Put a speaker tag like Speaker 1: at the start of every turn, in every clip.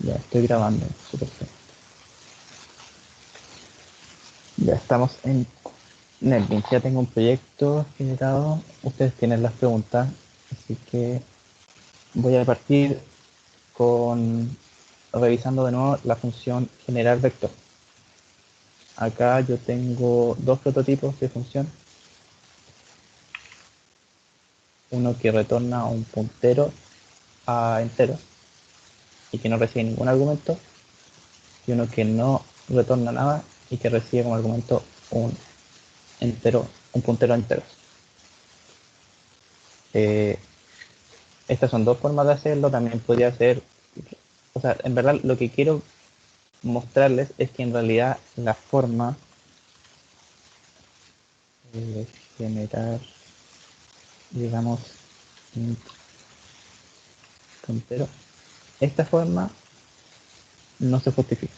Speaker 1: Ya estoy grabando, súper bien. Ya estamos en NetBeans. Ya tengo un proyecto generado. Ustedes tienen las preguntas, así que voy a partir con revisando de nuevo la función generar vector. Acá yo tengo dos prototipos de función. Uno que retorna un puntero a entero y que no recibe ningún argumento, y uno que no retorna nada y que recibe como argumento un entero, un puntero a enteros. Estas son dos formas de hacerlo. También podría ser, o sea, en verdad lo que quiero mostrarles es que en realidad la forma de generar, digamos, un puntero, esta forma no se justifica.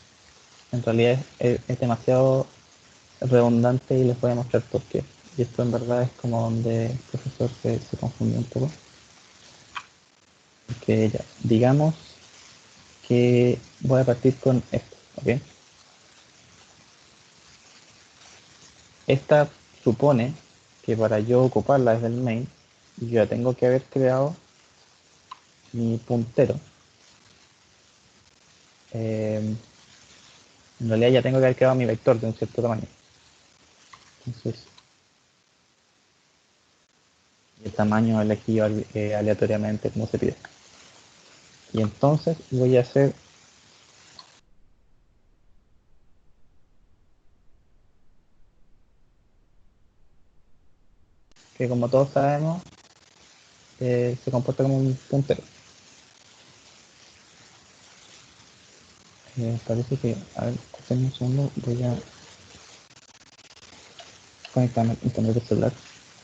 Speaker 1: En realidad es demasiado redundante y les voy a mostrar por qué. Y esto en verdad es como donde el profesor se confundió un poco. Que ya, digamos que voy a partir con esto, ¿ok? Esta supone que para yo ocuparla desde el main, yo ya tengo que haber creado mi puntero. En realidad ya tengo que haber creado mi vector de un cierto tamaño. Entonces, el tamaño elegido aleatoriamente como se pide. Y entonces voy a hacer que, como todos sabemos, se comporta como un puntero. Parece que, a ver, un segundo, voy a conectarme al internet del celular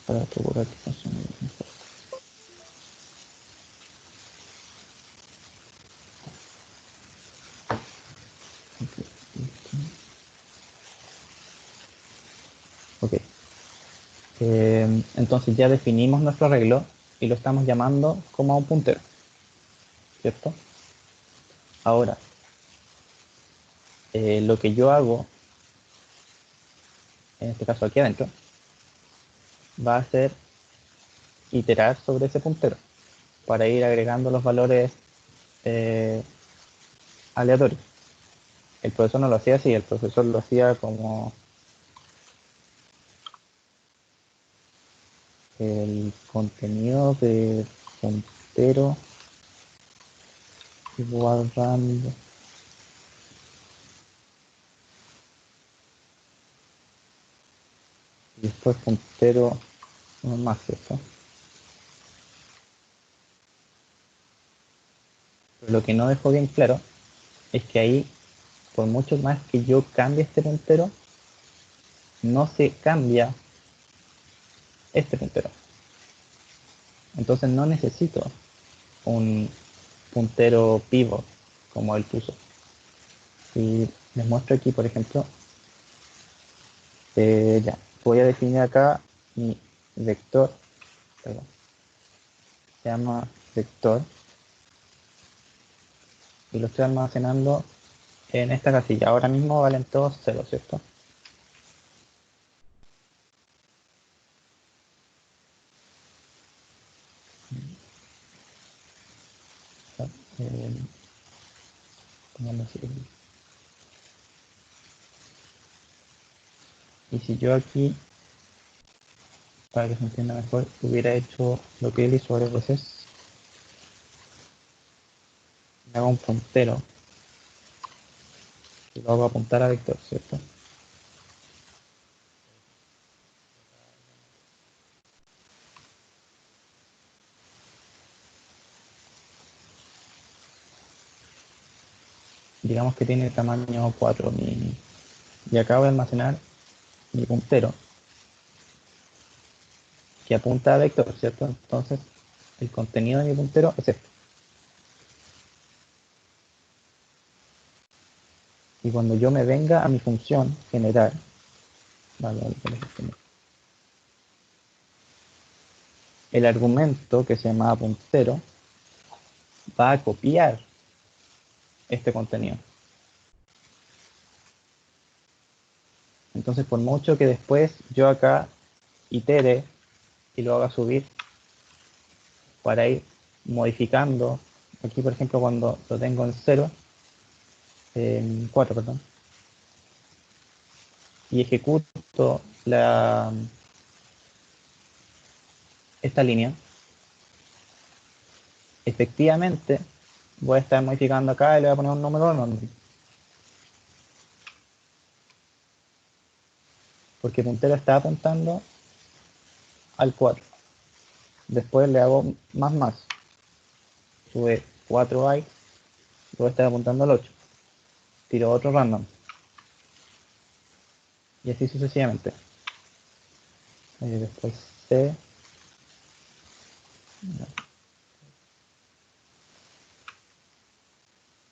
Speaker 1: para procurar que funcione mejor. Ok. Entonces ya definimos nuestro arreglo y lo estamos llamando como a un puntero, ¿cierto? Ahora, lo que yo hago, en este caso aquí adentro, va a ser iterar sobre ese puntero para ir agregando los valores eh, aleatorios. El profesor no lo hacía así, el profesor lo hacía como el contenido de puntero guardando y después puntero más, ¿cierto? Pero lo que no dejó bien claro es que ahí, por mucho más que yo cambie este puntero, no se cambia este puntero. Entonces no necesito un puntero pivot como él puso. Si les muestro aquí, por ejemplo, ya, voy a definir acá mi vector, perdón, se llama vector, y lo estoy almacenando en esta casilla. Ahora mismo valen todos 0, ¿cierto? Eh, y si yo aquí, para que se entienda mejor, hubiera hecho lo que él hizo varias veces, me hago un puntero y lo hago apuntar a vector, ¿cierto? Digamos que tiene tamaño 4 y acabo de almacenar mi puntero que apunta a vector, ¿cierto? Entonces el contenido de mi puntero es este. Y cuando yo me venga a mi función generar, vale, el argumento que se llama puntero va a copiar este contenido. Entonces, por mucho que después yo acá itere y lo haga subir para ir modificando, aquí por ejemplo cuando lo tengo en 0, en 4, perdón, y ejecuto esta línea, efectivamente voy a estar modificando acá y le voy a poner un número enorme. Porque el puntero está apuntando al 4. Después le hago más. Sube 4 bytes, luego está apuntando al 8. Tiro otro random. Y así sucesivamente. Y después C.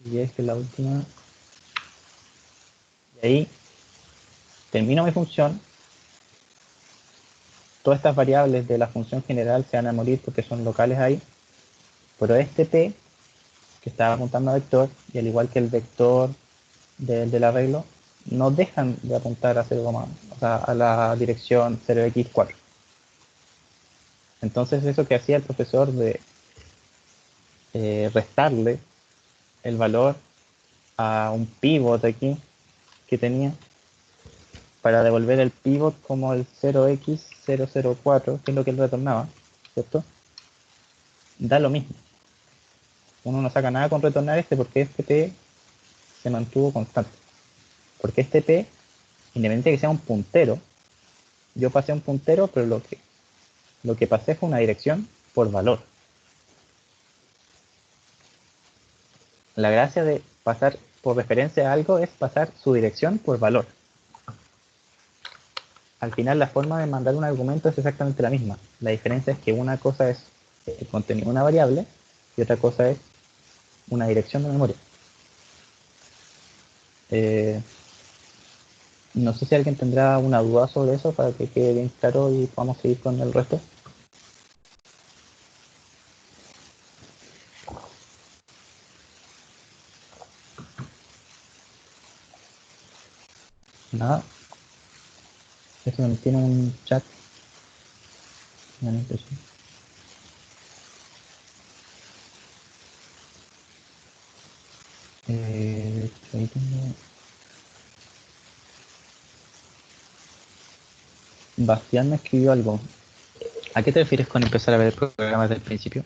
Speaker 1: Y es que la última. Y ahí termino mi función. Todas estas variables de la función general se van a morir porque son locales ahí. Pero este P, que estaba apuntando a vector, y al igual que el vector del arreglo, no dejan de apuntar a 0, o sea, a la dirección 0x4. Entonces eso que hacía el profesor de restarle el valor a un pivot aquí que tenía para devolver el pivot como el 0x004, que es lo que él retornaba, ¿cierto? Da lo mismo. Uno no saca nada con retornar este porque este P se mantuvo constante. Porque este P, independientemente de que sea un puntero, yo pasé un puntero, pero lo que pasé fue una dirección por valor. La gracia de pasar por referencia a algo es pasar su dirección por valor. Al final la forma de mandar un argumento es exactamente la misma. La diferencia es que una cosa es el contenido de una variable y otra cosa es una dirección de memoria. No sé si alguien tendrá una duda sobre eso para que quede bien claro y podamos seguir con el resto. Nada. Eso también tiene un chat. Ahí tengo. Bastián me escribió algo. ¿A qué te refieres con empezar a ver el programa desde el principio?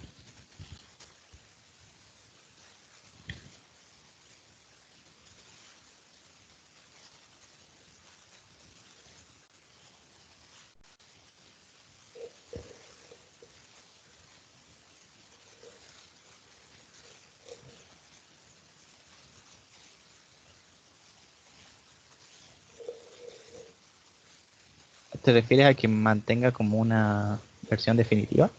Speaker 1: ¿Te refieres a que mantenga como una versión definitiva?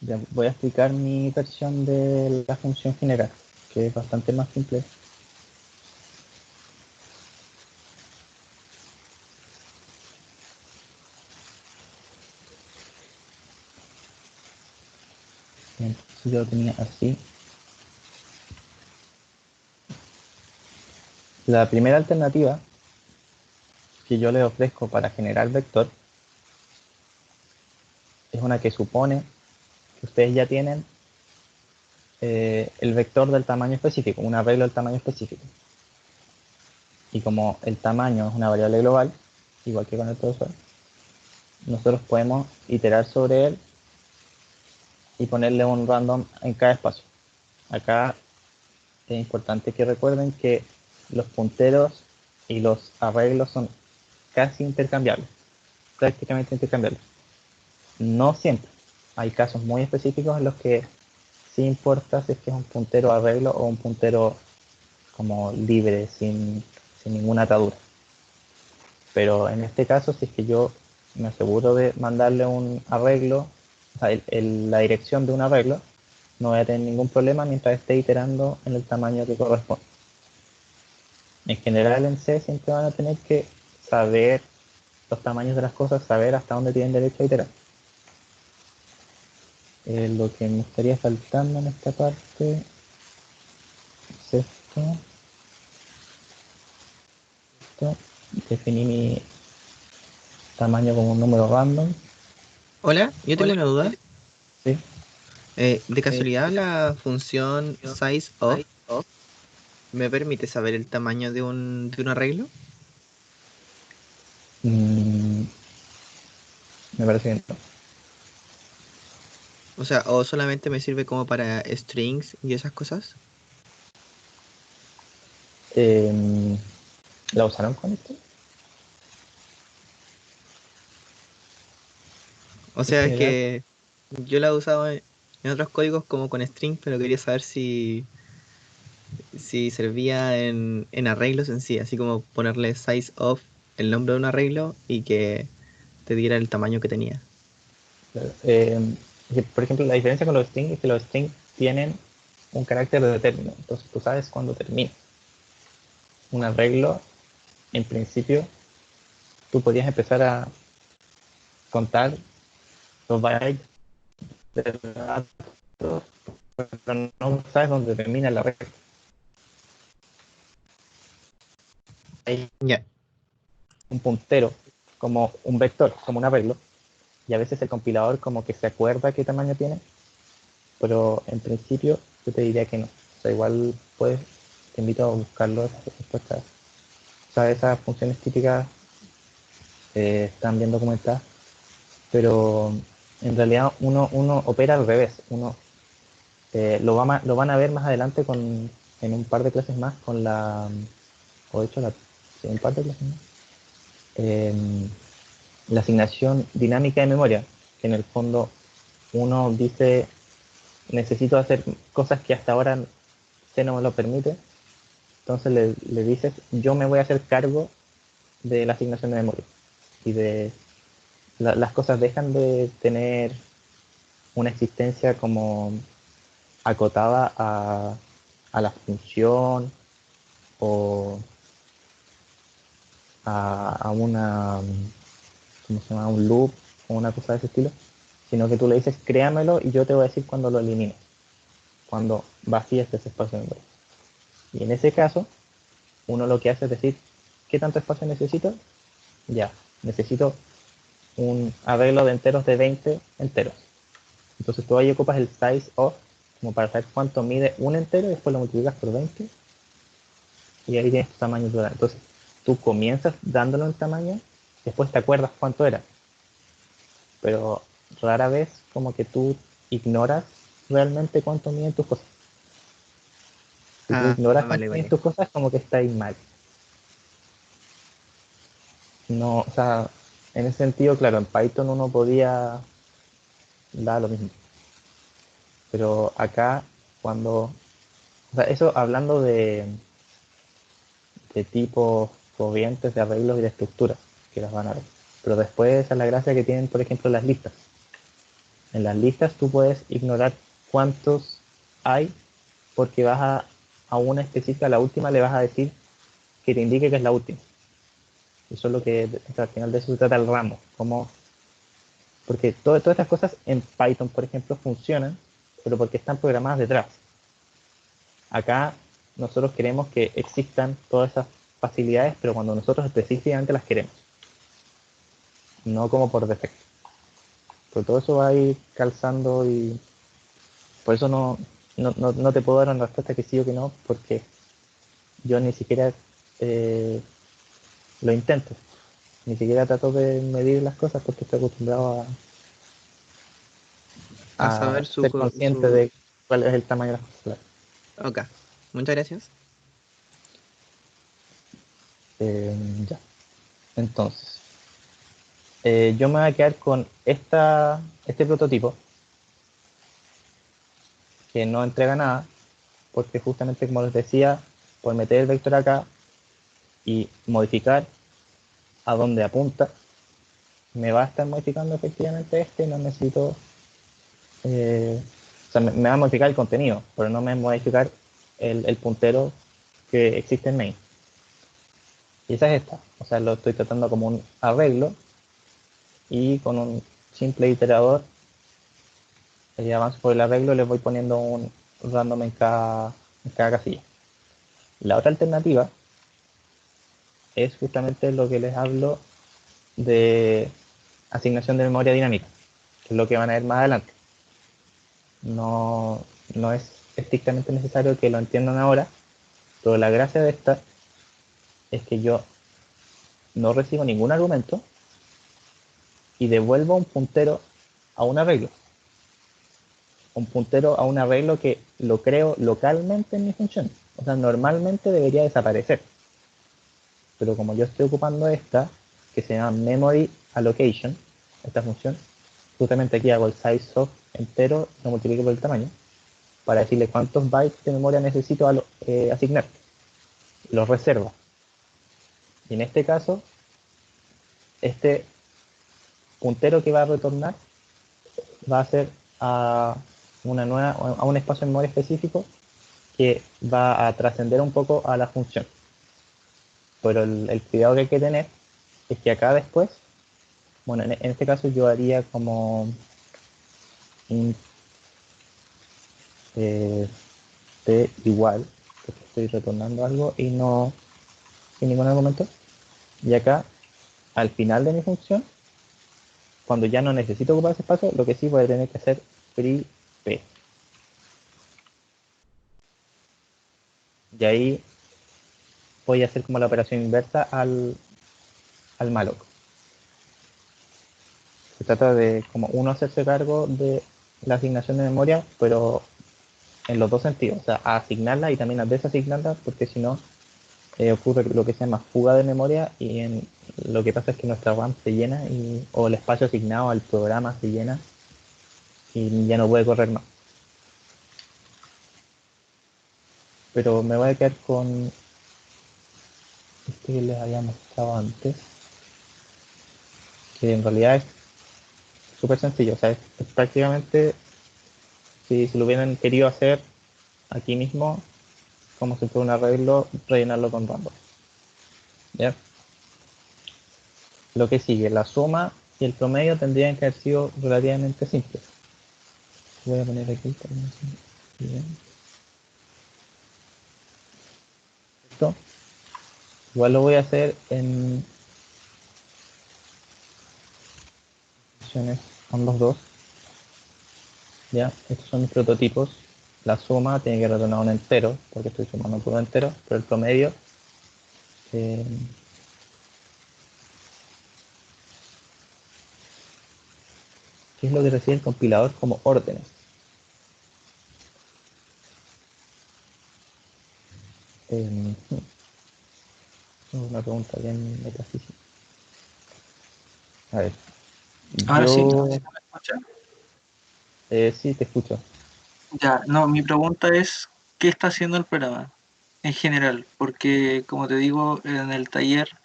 Speaker 1: Ya voy a explicar mi versión de la función general, que es bastante más simple. Entonces yo lo tenía así. La primera alternativa que yo le ofrezco para generar vector es una que supone que ustedes ya tienen el vector del tamaño específico, un arreglo del tamaño específico. Y como el tamaño es una variable global, igual que con el profesor, nosotros podemos iterar sobre él y ponerle un random en cada espacio. Acá es importante que recuerden que los punteros y los arreglos son casi intercambiables, prácticamente intercambiables. No siempre. Hay casos muy específicos en los que sí importa si es que es un puntero arreglo o un puntero como libre, sin ninguna atadura. Pero en este caso, si es que yo me aseguro de mandarle un arreglo o sea, la dirección de un arreglo, no voy a tener ningún problema mientras esté iterando en el tamaño que corresponde. En general en C siempre van a tener que saber los tamaños de las cosas, saber hasta dónde tienen derecho a iterar. Lo que me estaría faltando en esta parte es esto. Definí mi tamaño como un número random.
Speaker 2: Hola, yo tengo una duda.
Speaker 1: ¿Sí?
Speaker 2: De casualidad, la función sizeOf me permite saber el tamaño de un arreglo.
Speaker 1: Mm, me parece que no.
Speaker 2: O sea, o solamente me sirve como para strings y esas cosas.
Speaker 1: ¿La usaron con esto?
Speaker 2: O
Speaker 1: En
Speaker 2: sea, es
Speaker 1: general,
Speaker 2: que yo la he usado en otros códigos como con strings, pero quería saber si servía en arreglos en sí, así como ponerle sizeOf el nombre de un arreglo y que te diera el tamaño que tenía.
Speaker 1: por ejemplo, la diferencia con los strings es que los strings tienen un carácter de término. Entonces tú sabes cuándo termina. Un arreglo, en principio, tú podías empezar a contar los bytes del dato, pero no sabes dónde termina el arreglo. Hay
Speaker 2: Ya.
Speaker 1: un puntero, como un vector, como un arreglo, y a veces el compilador como que se acuerda qué tamaño tiene, pero en principio yo te diría que no. O sea, igual puedes, te invito a buscarlo, respuestas. O sea, esas funciones típicas están bien documentadas, pero en realidad uno opera al revés. Uno lo van a ver más adelante en un par de clases más con o de hecho, sí, un par de clases más, eh, la asignación dinámica de memoria, que en el fondo uno dice, necesito hacer cosas que hasta ahora C no me lo permite, entonces le dices, yo me voy a hacer cargo de la asignación de memoria. Y las cosas dejan de tener una existencia como acotada a la función o a una, ¿cómo se llama? Un loop o una cosa de ese estilo, sino que tú le dices, créamelo y yo te voy a decir cuando lo elimines, cuando vacíes ese espacio de memoria. Y en ese caso, uno lo que hace es decir, ¿qué tanto espacio necesito? Ya, necesito un arreglo de enteros de 20 enteros. Entonces tú ahí ocupas el size of como para saber cuánto mide un entero y después lo multiplicas por 20 y ahí tienes tu tamaño total. Entonces tú comienzas dándolo en tamaño, después te acuerdas cuánto era, pero rara vez como que tú ignoras realmente cuánto miden tus cosas. Si tú
Speaker 2: Ah,
Speaker 1: ignoras
Speaker 2: vale,
Speaker 1: cuánto miden
Speaker 2: vale.
Speaker 1: tus cosas, como que está ahí mal. No, o sea, en ese sentido, claro, en Python uno podía dar lo mismo, pero acá cuando, o sea, eso hablando de tipos, corrientes, de arreglos y de estructuras que las van a ver. Pero después esa es la gracia que tienen, por ejemplo, las listas. En las listas tú puedes ignorar cuántos hay porque a una específica, la última, le vas a decir que te indique que es la última. Eso es lo que, o sea, al final de eso se trata el ramo. Porque todas estas cosas en Python, por ejemplo, funcionan, pero porque están programadas detrás. Acá nosotros queremos que existan todas esas facilidades, pero cuando nosotros específicamente las queremos, no como por defecto. Pero todo eso va a ir calzando y por eso no te puedo dar una respuesta que sí o que no, porque yo ni siquiera eh, lo intento. Ni siquiera trato de medir las cosas porque estoy acostumbrado
Speaker 2: A
Speaker 1: a
Speaker 2: saber
Speaker 1: ser consciente de cuál es el tamaño de las cosas.
Speaker 2: Ok, muchas gracias.
Speaker 1: Ya. Entonces, yo me voy a quedar con este prototipo que no entrega nada, porque justamente como les decía, por meter el vector acá y modificar a donde apunta, me va a estar modificando efectivamente este y no necesito o sea, me va a modificar el contenido, pero no me va a modificar el puntero que existe en main. Y esa es esta. O sea, lo estoy tratando como un arreglo y con un simple iterador avanzo por el arreglo, les voy poniendo un random en cada casilla. La otra alternativa es justamente lo que les hablo de asignación de memoria dinámica, que es lo que van a ver más adelante. No, no es estrictamente necesario que lo entiendan ahora, pero la gracia de esta es que yo no recibo ningún argumento y devuelvo un puntero a un arreglo. Un puntero a un arreglo que lo creo localmente en mi función. O sea, normalmente debería desaparecer. Pero como yo estoy ocupando esta, que se llama Memory Allocation, esta función, justamente aquí hago el size of entero, lo multiplico por el tamaño, para decirle cuántos bytes de memoria necesito asignar. Los reservo. Y en este caso, este puntero que va a retornar va a ser a un espacio de memoria específico que va a trascender un poco a la función. Pero el cuidado que hay que tener es que acá después, bueno, en este caso yo haría como un t igual, porque estoy retornando algo y no sin ningún argumento. Y acá, al final de mi función, cuando ya no necesito ocupar ese espacio, lo que sí voy a tener que hacer free p. Y ahí voy a hacer como la operación inversa al malloc. Se trata de como uno hacerse cargo de la asignación de memoria, pero en los dos sentidos, o sea, a asignarla y también a desasignarla, porque si no ocurre lo que se llama fuga de memoria y lo que pasa es que nuestra RAM se llena o el espacio asignado al programa se llena y ya no puede correr más. Pero me voy a quedar con este que les había mostrado antes, que en realidad es súper sencillo, o sea, es prácticamente si lo hubieran querido hacer aquí mismo, como si fuera un arreglo, rellenarlo con random. ¿Ya? Lo que sigue, la suma y el promedio tendrían que haber sido relativamente simples. Voy a poner aquí también. Bien. Esto. Igual lo voy a hacer en funciones con los dos. ¿Ya? Estos son mis prototipos. La suma tiene que retornar un entero, porque estoy sumando todo entero, pero el promedio eh, ¿qué es lo que recibe el compilador como órdenes? Una pregunta bien metafísica. A ver,
Speaker 3: Ahora sí, no sé
Speaker 1: yo
Speaker 3: si me escucha.
Speaker 1: sí te escucho.
Speaker 3: Ya, no, mi pregunta es, ¿qué está haciendo el programa en general? Porque, como te digo, en el taller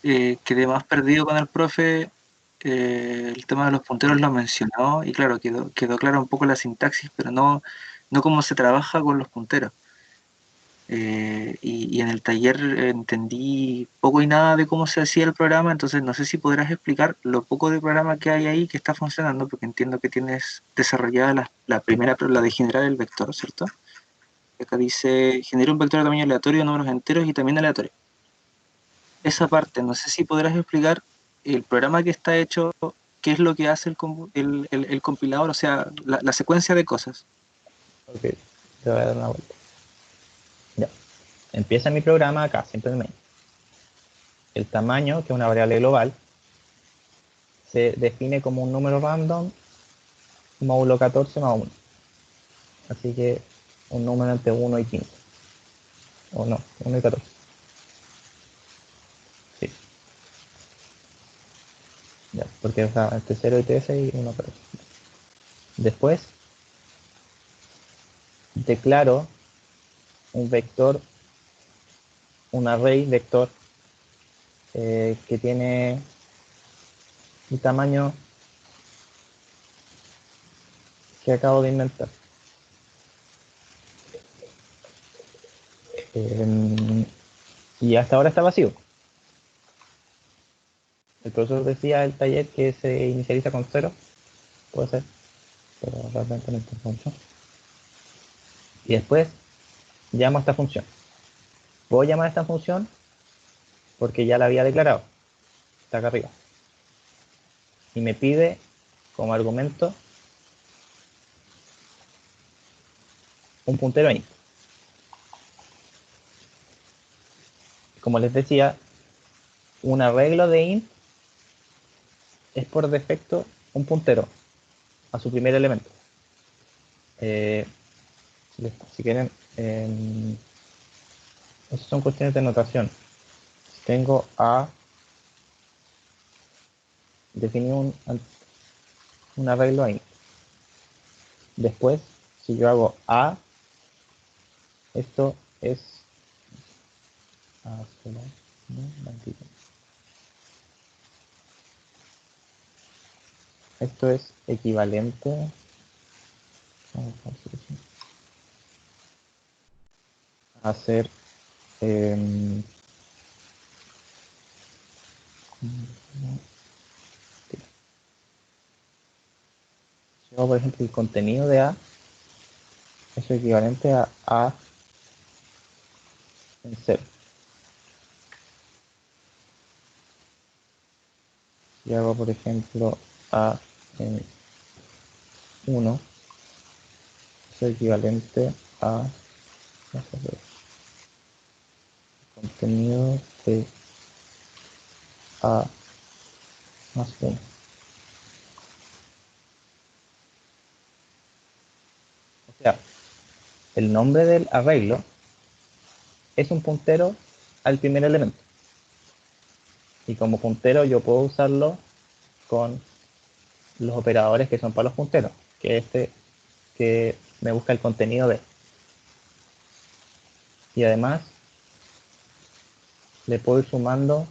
Speaker 3: quedé más perdido con el profe, el tema de los punteros lo mencionó y claro, quedó clara un poco la sintaxis, pero no cómo se trabaja con los punteros. Y en el taller entendí poco y nada de cómo se hacía el programa, entonces no sé si podrás explicar lo poco de programa que hay ahí que está funcionando, porque entiendo que tienes desarrollada la primera, pero la de generar el vector, ¿cierto? Acá dice, genera un vector de tamaño aleatorio, números enteros y también aleatorio. Esa parte, no sé si podrás explicar el programa que está hecho, qué es lo que hace el compilador, o sea, la secuencia de cosas.
Speaker 1: Ok, te voy a dar una vuelta. Ya. Empieza mi programa acá, siempre en main. El tamaño, que es una variable global, se define como un número random módulo 14 más 1. Así que un número entre 1 y 15. O no, 1 y 14. Sí, ya, porque o sea, entre 0 y 13 y 1 y 14. Después declaro un vector, un array vector que tiene un tamaño que acabo de inventar. Y hasta ahora está vacío. El profesor decía el taller que se inicializa con 0, puede ser, pero realmente no importa mucho. Y después llamo a esta función. Puedo llamar a esta función porque ya la había declarado, está acá arriba. Y me pide como argumento un puntero int. Como les decía, un arreglo de int es por defecto un puntero a su primer elemento. Si quieren, esas son cuestiones de notación. Si tengo a, definir un arreglo int. Después, si yo hago a, esto es esto es equivalente a hacer si hago, por ejemplo, el contenido de a es equivalente a en 0. Si hago, por ejemplo, a en 1, es equivalente a contenido de a más 1. O sea, el nombre del arreglo es un puntero al primer elemento. Y como puntero yo puedo usarlo con los operadores que son para los punteros, que es este que me busca el contenido de. Y además le puedo ir sumando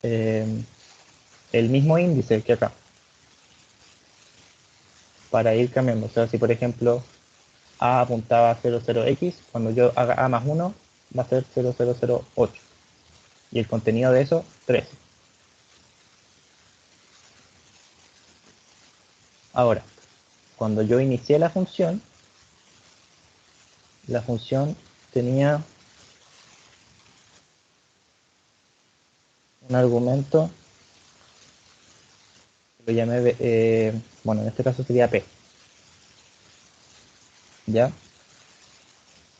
Speaker 1: el mismo índice que acá para ir cambiando. O sea, si por ejemplo a apuntaba a 00x, cuando yo haga a más 1 va a ser 0008 y el contenido de eso 13. Ahora, cuando yo inicié la función tenía un argumento, lo llamé, bueno, en este caso sería p, ¿ya?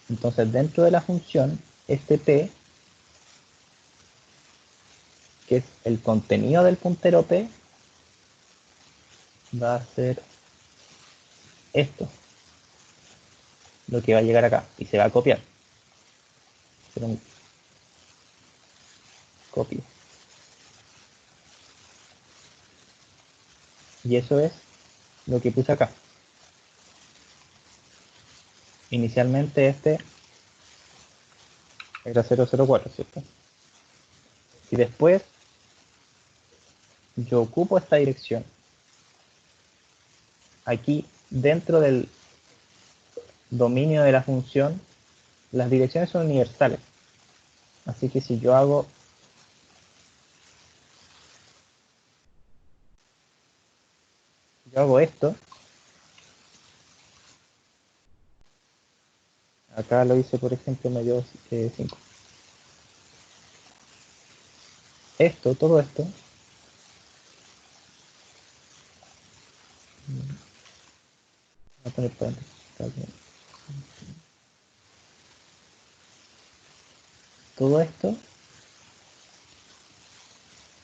Speaker 1: Entonces dentro de la función, este p, que es el contenido del puntero p, va a ser esto, lo que va a llegar acá, y se va a copiar. Hacer un copy. Y eso es lo que puse acá. Inicialmente este era 004, ¿cierto? Y después yo ocupo esta dirección aquí dentro del dominio de la función. Las direcciones son universales, así que si yo hago esto, acá lo hice por ejemplo me dio 5. Todo esto voy a poner paréntesis, todo esto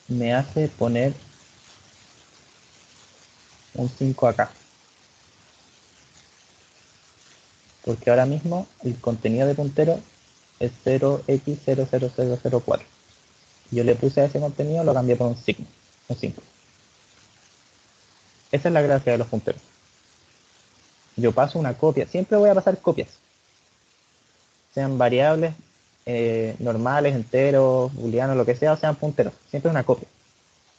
Speaker 1: me hace poner un 5 acá, porque ahora mismo el contenido de puntero es 0x00004. Yo le puse a ese contenido, lo cambié por un signo, un 5. Esa es la gracia de los punteros. Yo paso una copia, siempre voy a pasar copias, sean variables, normales, enteros, booleanos, lo que sea, o sean punteros, siempre es una copia.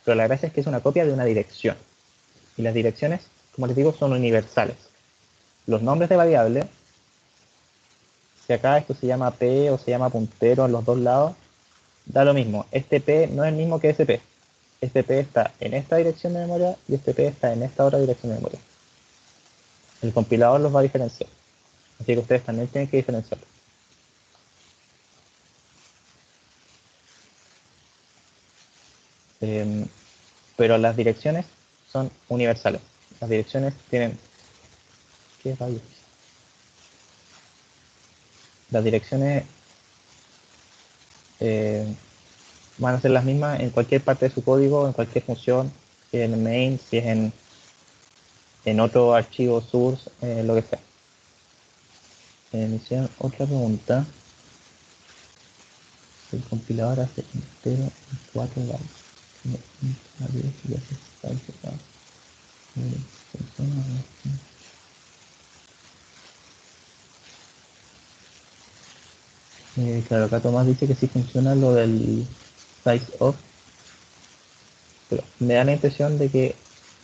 Speaker 1: Pero la gracia es que es una copia de una dirección. Y las direcciones, como les digo, son universales. Los nombres de variables, si acá esto se llama P o se llama puntero en los dos lados, da lo mismo. Este P no es el mismo que ese P. Este P está en esta dirección de memoria y este P está en esta otra dirección de memoria. El compilador los va a diferenciar. Así que ustedes también tienen que diferenciarlos. Pero las direcciones son universales. Las direcciones tienen... ¿Qué rayos? Las direcciones van a ser las mismas en cualquier parte de su código, en cualquier función, si es en main, si es en otro archivo source, lo que sea. Me hicieron otra pregunta. El compilador hace entero en 4 bytes. Claro, acá Tomás dice que sí funciona lo del size of, pero me da la impresión de que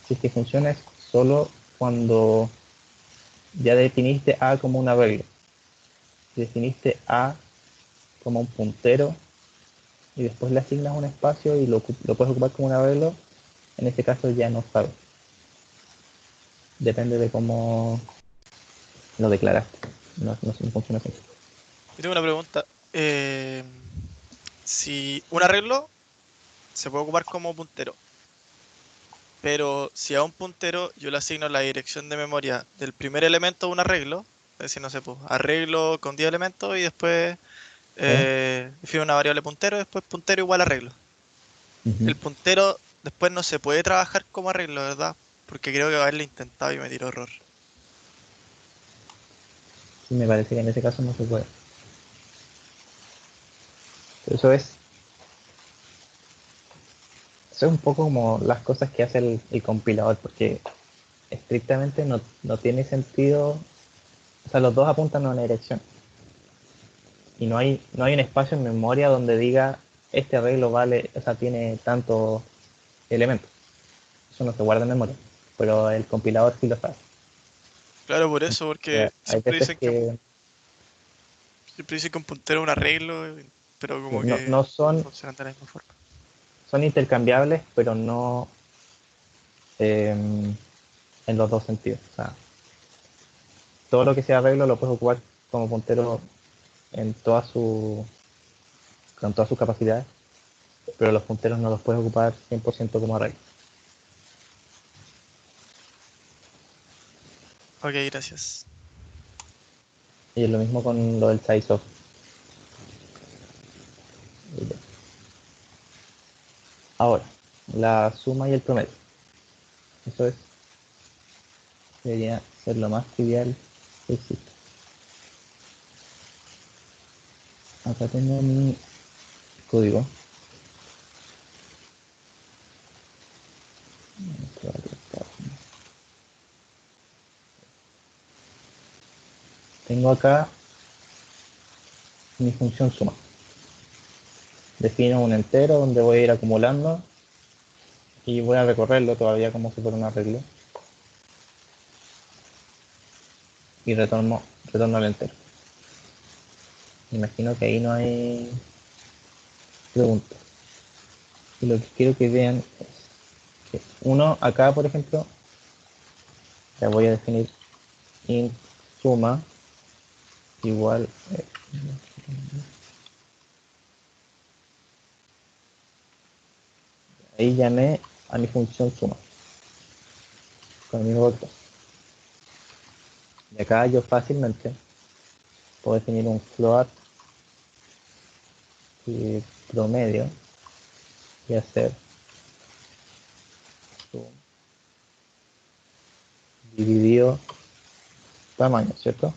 Speaker 1: si es que funciona es solo cuando ya definiste A como un arreglo. Si definiste A como un puntero y después le asignas un espacio y lo puedes ocupar como un arreglo, en este caso ya no sabes. Depende de cómo lo declaraste. No funciona así.
Speaker 4: Yo tengo una pregunta. Si un arreglo se puede ocupar como puntero, pero si a un puntero yo le asigno la dirección de memoria del primer elemento de un arreglo, es decir, no sé, pues, arreglo con 10 elementos y después defino una variable puntero, después puntero igual arreglo.
Speaker 1: Uh-huh.
Speaker 4: El puntero después no se puede trabajar como arreglo, ¿verdad? Porque creo que haberlo intentado y me tiró error.
Speaker 1: Sí, me parece que en ese caso no se puede. Pero eso es un poco como las cosas que hace el compilador, porque estrictamente no tiene sentido. O sea, los dos apuntan a una dirección. Y no hay un espacio en memoria donde diga este arreglo vale, o sea, tiene tantos elementos. Eso no se guarda en memoria. Pero el compilador sí lo sabe.
Speaker 4: Claro, por eso, porque
Speaker 1: Hay veces que
Speaker 4: siempre dicen que un puntero es un arreglo, pero como que
Speaker 1: no son
Speaker 4: funcionan de la misma forma.
Speaker 1: intercambiables, pero no en los dos sentidos. O sea, todo lo que sea arreglo lo puedes ocupar como puntero en con todas sus capacidades, pero los punteros no los puedes ocupar 100% como arreglo.
Speaker 4: Ok, gracias.
Speaker 1: Y es lo mismo con lo del size of. Ahora, la suma y el promedio. Eso debería ser lo más trivial que existe. Acá tengo mi código. Tengo acá mi función suma. Defino un entero donde voy a ir acumulando y voy a recorrerlo todavía como si fuera un arreglo. Y retorno al entero. Imagino que ahí no hay preguntas. Y lo que quiero que vean es que uno acá, por ejemplo, ya voy a definir int suma igual ahí llamé a mi función suma con el mismo vector. Y acá yo fácilmente puedo definir un float y promedio y hacer sum dividido tamaño, ¿cierto?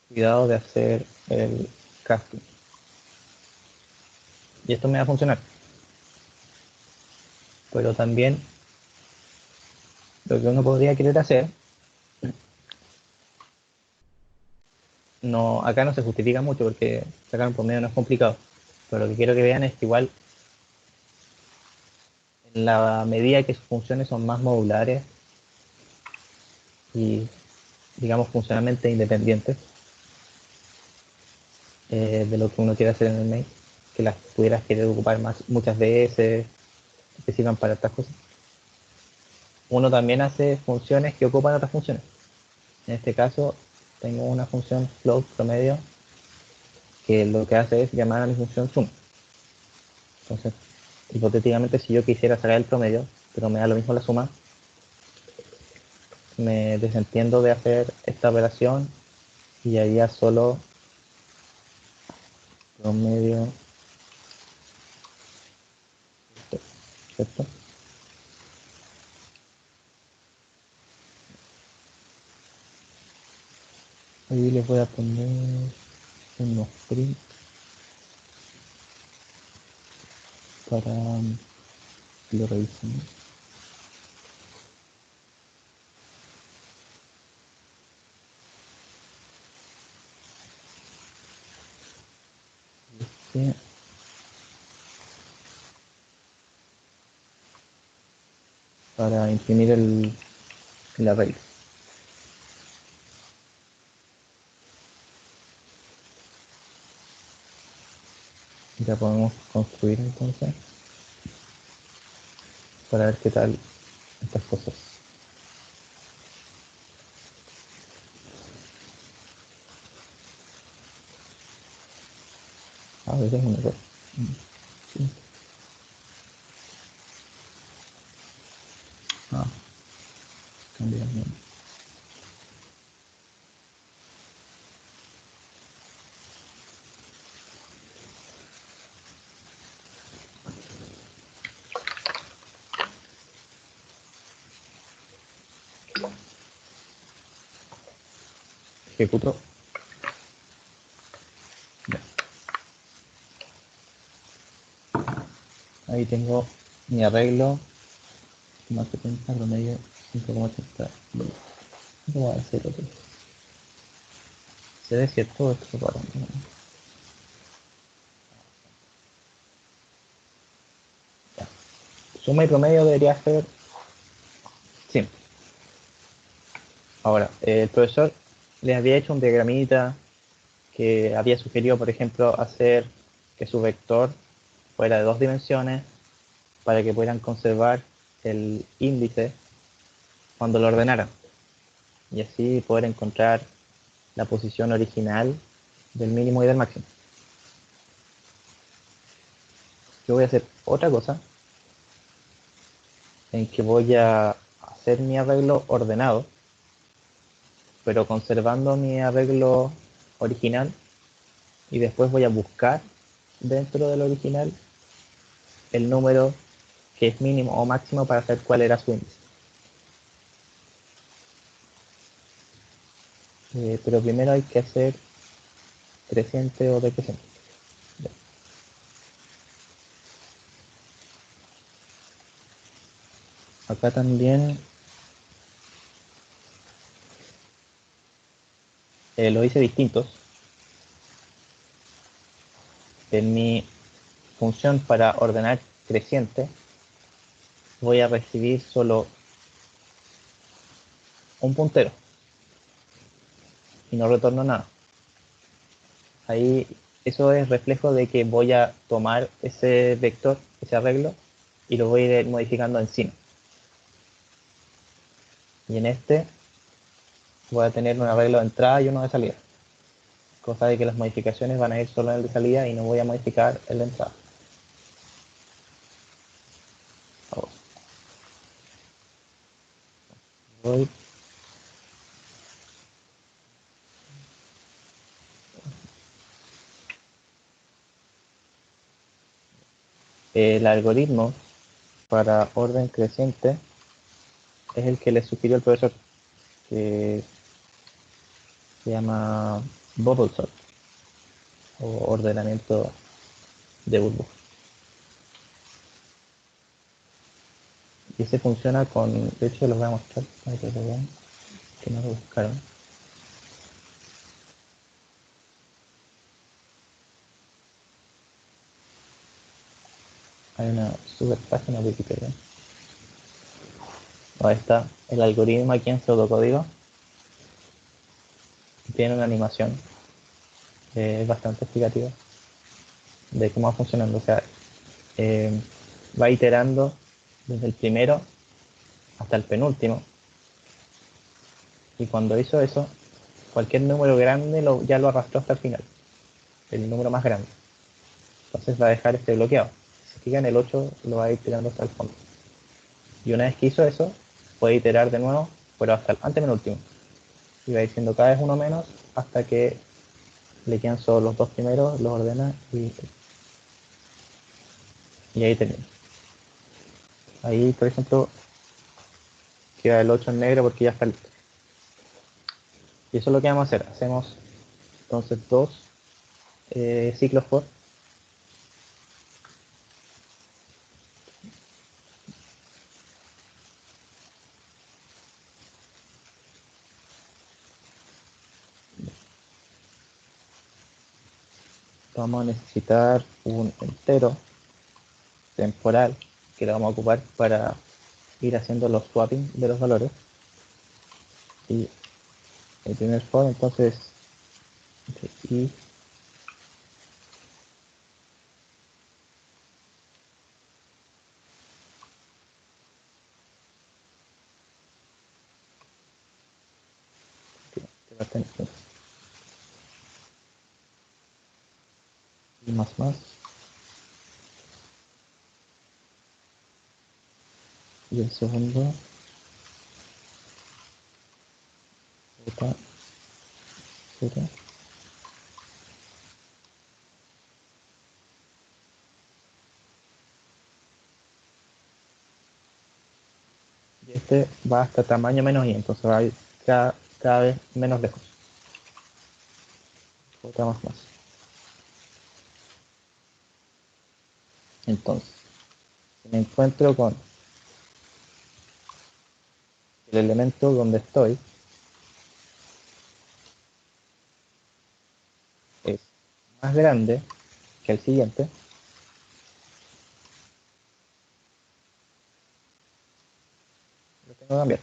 Speaker 1: Cuidado de hacer el casting. Y esto me va a funcionar. Pero también lo que uno podría querer hacer, acá no se justifica mucho porque sacar un promedio no es complicado. Pero lo que quiero que vean es que igual, en la medida que sus funciones son más modulares y, digamos, funcionalmente independientes de lo que uno quiere hacer en el main, que las pudieras querer ocupar muchas veces, que sirvan para estas cosas. Uno también hace funciones que ocupan otras funciones. En este caso, tengo una función float promedio que lo que hace es llamar a mi función sum. Entonces, hipotéticamente, si yo quisiera sacar el promedio, pero me da lo mismo la suma, me desentiendo de hacer esta operación y haría solo promedio, ¿cierto? Ahí les voy a poner unos print para que lo revisen. Este, para imprimir el array. Ya podemos construir entonces para ver qué tal estas cosas. A ver, es un error. Sí. Ah, cambiar el nombre. Ejecuto. Ya. Ahí tengo mi arreglo. Más 70 promedio 5,80. ¿Cómo va a ser otro? Se ve cierto esto para mí. Suma y promedio debería ser simple. Ahora, el profesor les había hecho un diagramita que había sugerido, por ejemplo, hacer que su vector fuera de 2 dimensiones para que puedan conservar el índice cuando lo ordenaran y así poder encontrar la posición original del mínimo y del máximo. Yo voy a hacer otra cosa en que voy a hacer mi arreglo ordenado, pero conservando mi arreglo original, y después voy a buscar dentro del original el número que es mínimo o máximo para saber cuál era su índice. Pero primero hay que hacer creciente o decreciente. Acá también lo hice distintos. En mi función para ordenar creciente voy a recibir solo un puntero y no retorno nada. Ahí eso es reflejo de que voy a tomar ese vector, ese arreglo, y lo voy a ir modificando encima. Y en este voy a tener un arreglo de entrada y uno de salida. Cosa de que las modificaciones van a ir solo en el de salida y no voy a modificar el de entrada. Vamos. Voy. El algoritmo para orden creciente es el que le sugirió el profesor, que se llama bubble sort o ordenamiento de burbuja. Y ese funciona con, de hecho los voy a mostrar para que lo vean, que no lo buscaron. Hay una super página de Wikipedia. Ahí está el algoritmo aquí en pseudocódigo. Tiene una animación bastante explicativa de cómo va funcionando. O sea, va iterando desde el primero hasta el penúltimo. Y cuando hizo eso, cualquier número grande ya lo arrastró hasta el final. El número más grande. Entonces va a dejar este bloqueado. Si fijan, el 8 lo va a ir tirando hasta el fondo. Y una vez que hizo eso, puede iterar de nuevo, pero hasta el antepenúltimo. Y va diciendo cada vez uno menos hasta que le quedan solo los dos primeros, los ordena y ahí termina. Ahí, por ejemplo, queda el 8 en negro porque ya está listo. Y eso es lo que vamos a hacer. Hacemos entonces dos ciclos for. Vamos a necesitar un entero temporal que lo vamos a ocupar para ir haciendo los swapping de los valores. Y el primer for, entonces, y más y el segundo z 0 y este va hasta tamaño menos y, entonces va a ir cada vez menos lejos. J más. Entonces, si me encuentro con el elemento donde estoy es más grande que el siguiente, lo tengo que cambiar.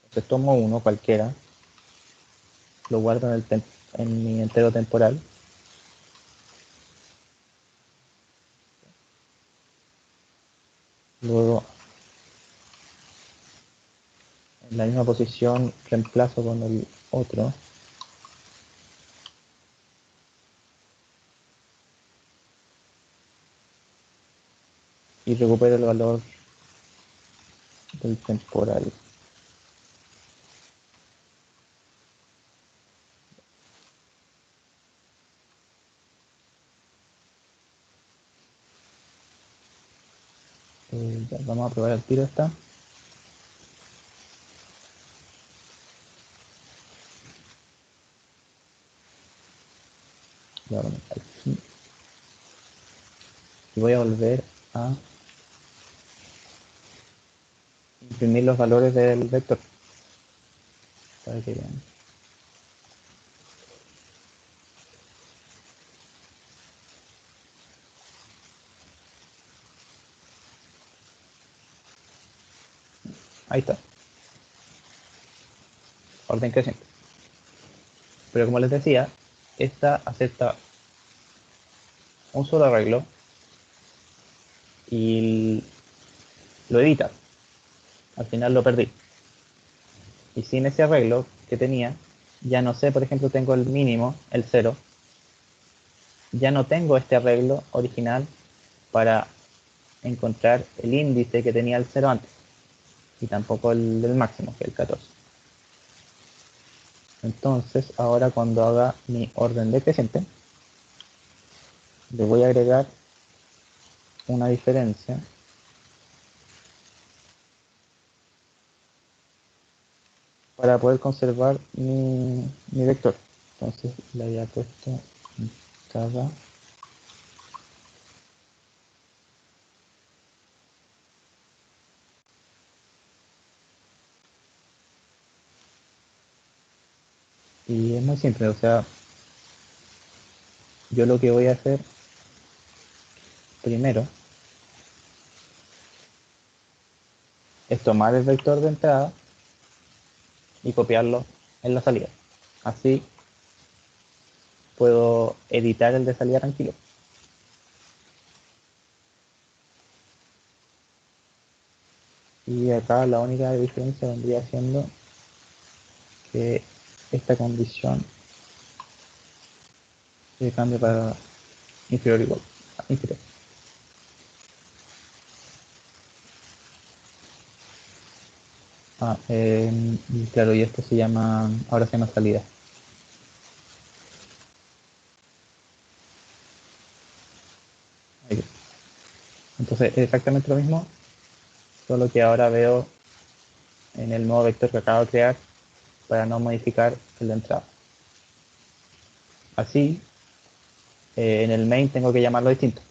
Speaker 1: Entonces tomo uno cualquiera, lo guardo en mi entero temporal, luego en la misma posición reemplazo con el otro, y recupero el valor del temporal. Ya, vamos a probar el tiro esta. Aquí. Y voy a volver a imprimir los valores del vector para que vean. Ahí está, orden creciente. Pero como les decía, esta acepta un solo arreglo y lo edita. Al final lo perdí. Y sin ese arreglo que tenía, ya no sé, por ejemplo, tengo el mínimo, el 0. Ya no tengo este arreglo original para encontrar el índice que tenía el 0 antes. Y tampoco el del máximo, que es el 14. Entonces, ahora cuando haga mi orden decreciente, le voy a agregar una diferencia para poder conservar mi vector. Entonces le había puesto en cada y es muy simple, o sea, yo lo que voy a hacer primero es tomar el vector de entrada y copiarlo en la salida. Así puedo editar el de salida tranquilo. Y acá la única diferencia vendría siendo que esta condición se cambia para inferior o igual a inferior. Y claro, y esto se llama, ahora se llama salida. Ahí. Entonces es exactamente lo mismo, solo que ahora veo en el nuevo vector que acabo de crear para no modificar el de entrada. Así, en el main tengo que llamarlo distinto.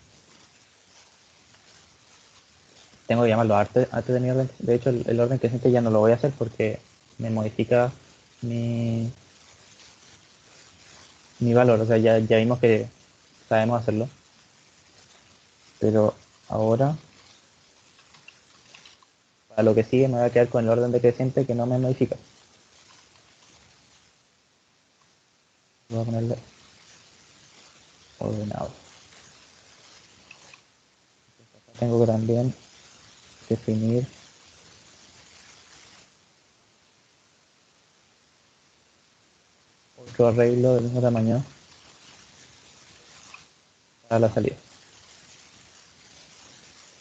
Speaker 1: Tengo que llamarlo antes de mi orden. De hecho, el orden creciente ya no lo voy a hacer porque me modifica mi valor. O sea, ya vimos que sabemos hacerlo. Pero ahora, para lo que sigue, me voy a quedar con el orden decreciente que no me modifica. Voy a ponerle ordenado. Tengo que también definir otro arreglo del mismo tamaño para la salida.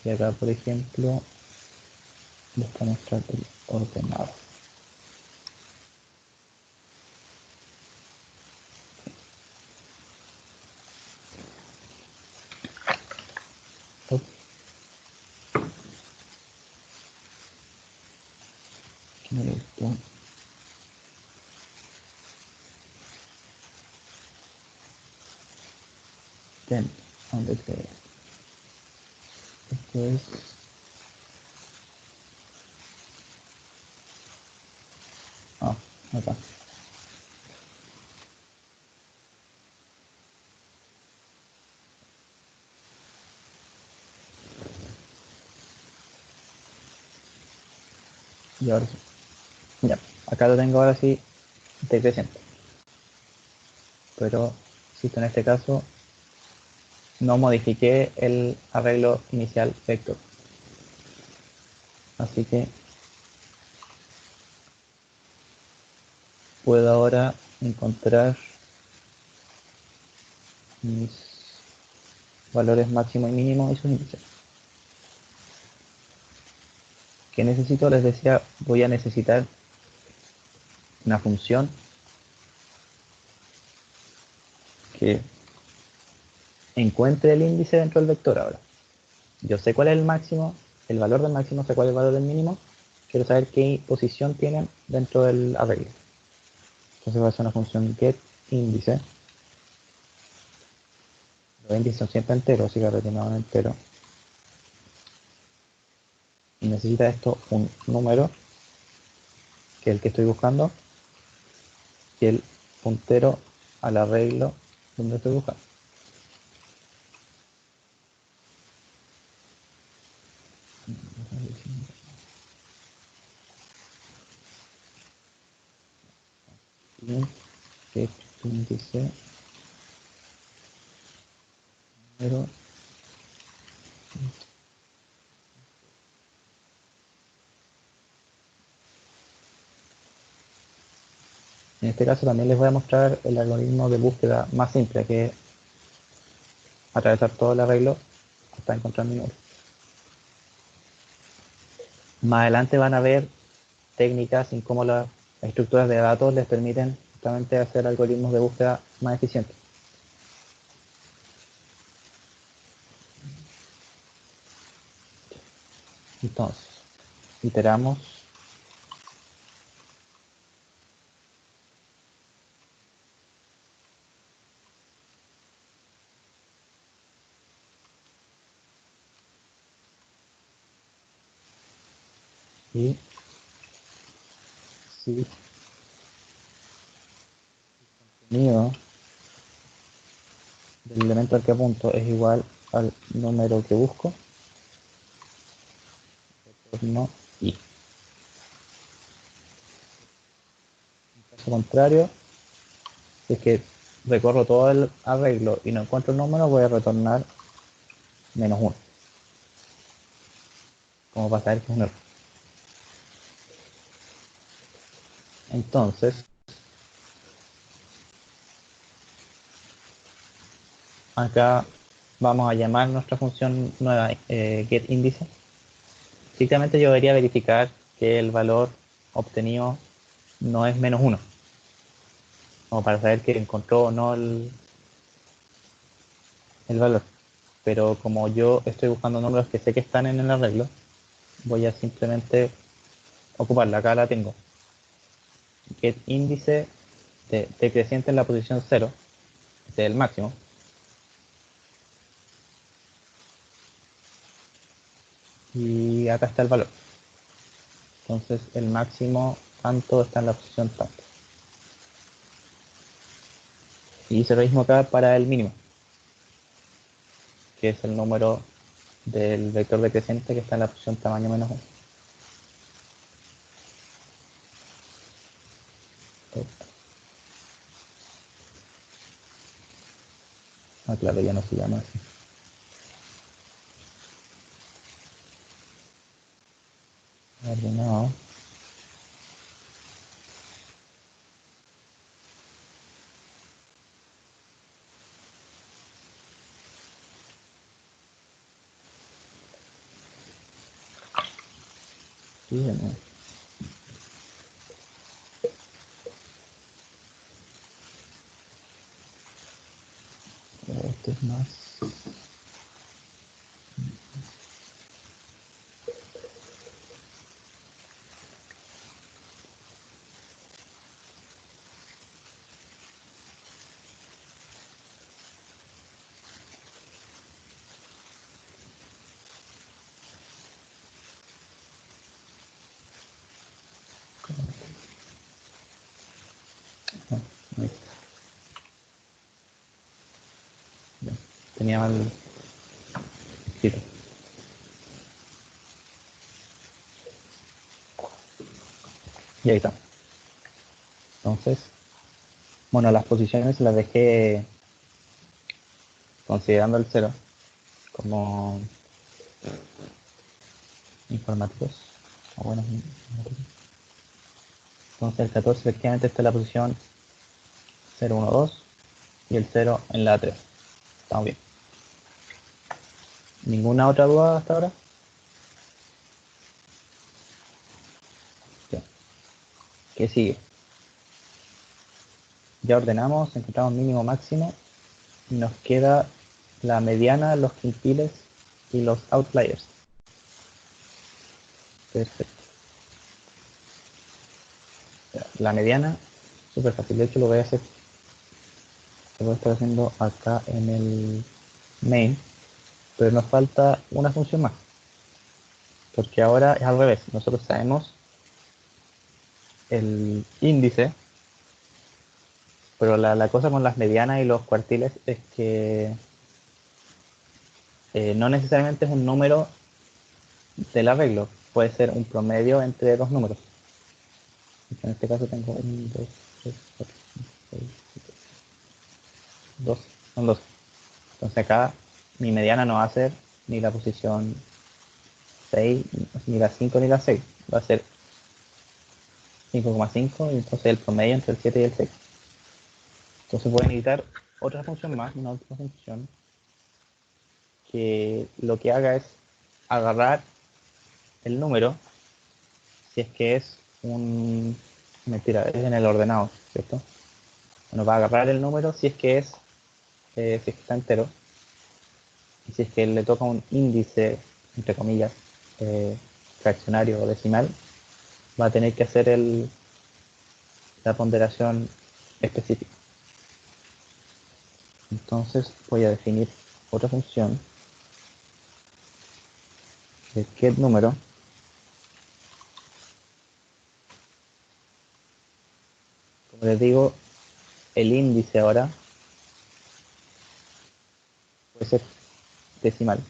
Speaker 1: Y acá, por ejemplo, busca mostrar el ordenado. Ok. Listo. Then, ¿dónde queda? Esto es acá. Y ahora sí. Ya, acá lo tengo ahora sí decreciente. Pero, si en este caso, no modifiqué el arreglo inicial vector. Así que puedo ahora encontrar mis valores máximo y mínimo y sus índices. ¿Qué necesito? Les decía, voy a necesitar una función que encuentre el índice dentro del vector ahora. Yo sé cuál es el máximo, el valor del máximo, sé cuál es el valor del mínimo. Quiero saber qué posición tienen dentro del arreglo. Entonces voy a hacer una función getIndice. Los índices son siempre enteros, así que retornado un entero. Y necesita esto un número, que es el que estoy buscando, y el puntero al arreglo donde estoy buscando. Y getIndice número. En este caso también les voy a mostrar el algoritmo de búsqueda más simple, que es atravesar todo el arreglo hasta encontrar mi número. Más adelante van a ver técnicas en cómo las estructuras de datos les permiten justamente hacer algoritmos de búsqueda más eficientes. Entonces, iteramos y si el contenido del elemento al que apunto es igual al número que busco, retorno i. En caso contrario, si es que recorro todo el arreglo y no encuentro el número, voy a retornar -1, como para saber que es un error. Entonces, acá vamos a llamar nuestra función nueva getIndice. Básicamente yo debería verificar que el valor obtenido no es -1, como para saber que encontró o no el valor. Pero como yo estoy buscando números que sé que están en el arreglo, voy a simplemente ocuparla. Acá la tengo. GetIndice decreciente en la posición 0, este es el máximo. Y acá está el valor. Entonces el máximo tanto está en la posición tanto. Y hice lo mismo acá para el mínimo, que es el número del vector decreciente que está en la posición tamaño -1. Ah, claro, ya no se llama así. Ordenado. Bien. Este es más. No, ahí está. Bien. Tenía mal escrito. Y ahí está. Entonces, bueno, las posiciones las dejé considerando el 0 como informáticos. O buenos informáticos. Entonces el 14 efectivamente está en la posición 0, 1, 2 y el 0 en la 3. Estamos bien. ¿Ninguna otra duda hasta ahora? Bien. ¿Qué sigue? Ya ordenamos, encontramos mínimo máximo y nos queda la mediana, los quintiles y los outliers. Perfecto. La mediana, súper fácil. De hecho lo voy a hacer, lo voy a estar haciendo acá en el main, pero nos falta una función más, porque ahora es al revés. Nosotros sabemos el índice, pero la cosa con las medianas y los cuartiles es que no necesariamente es un número del arreglo, puede ser un promedio entre dos números. En este caso tengo 1, 2, 3, 4, 5, 6, 7, 2, son 2. Entonces acá mi mediana no va a ser ni la posición 6, ni la 5 ni la 6, va a ser 5,5 y entonces el promedio entre el 7 y el 6. Entonces voy a necesitar otra función más, una otra función que lo que haga es agarrar el número, si es que es un... Mentira, es en el ordenado, ¿cierto? Bueno, va a agarrar el número si es que es, si es que está entero, y si es que le toca un índice, entre comillas, fraccionario o decimal, va a tener que hacer la ponderación específica. Entonces voy a definir otra función de getNúmero. Como les digo, el índice ahora puede ser decimal.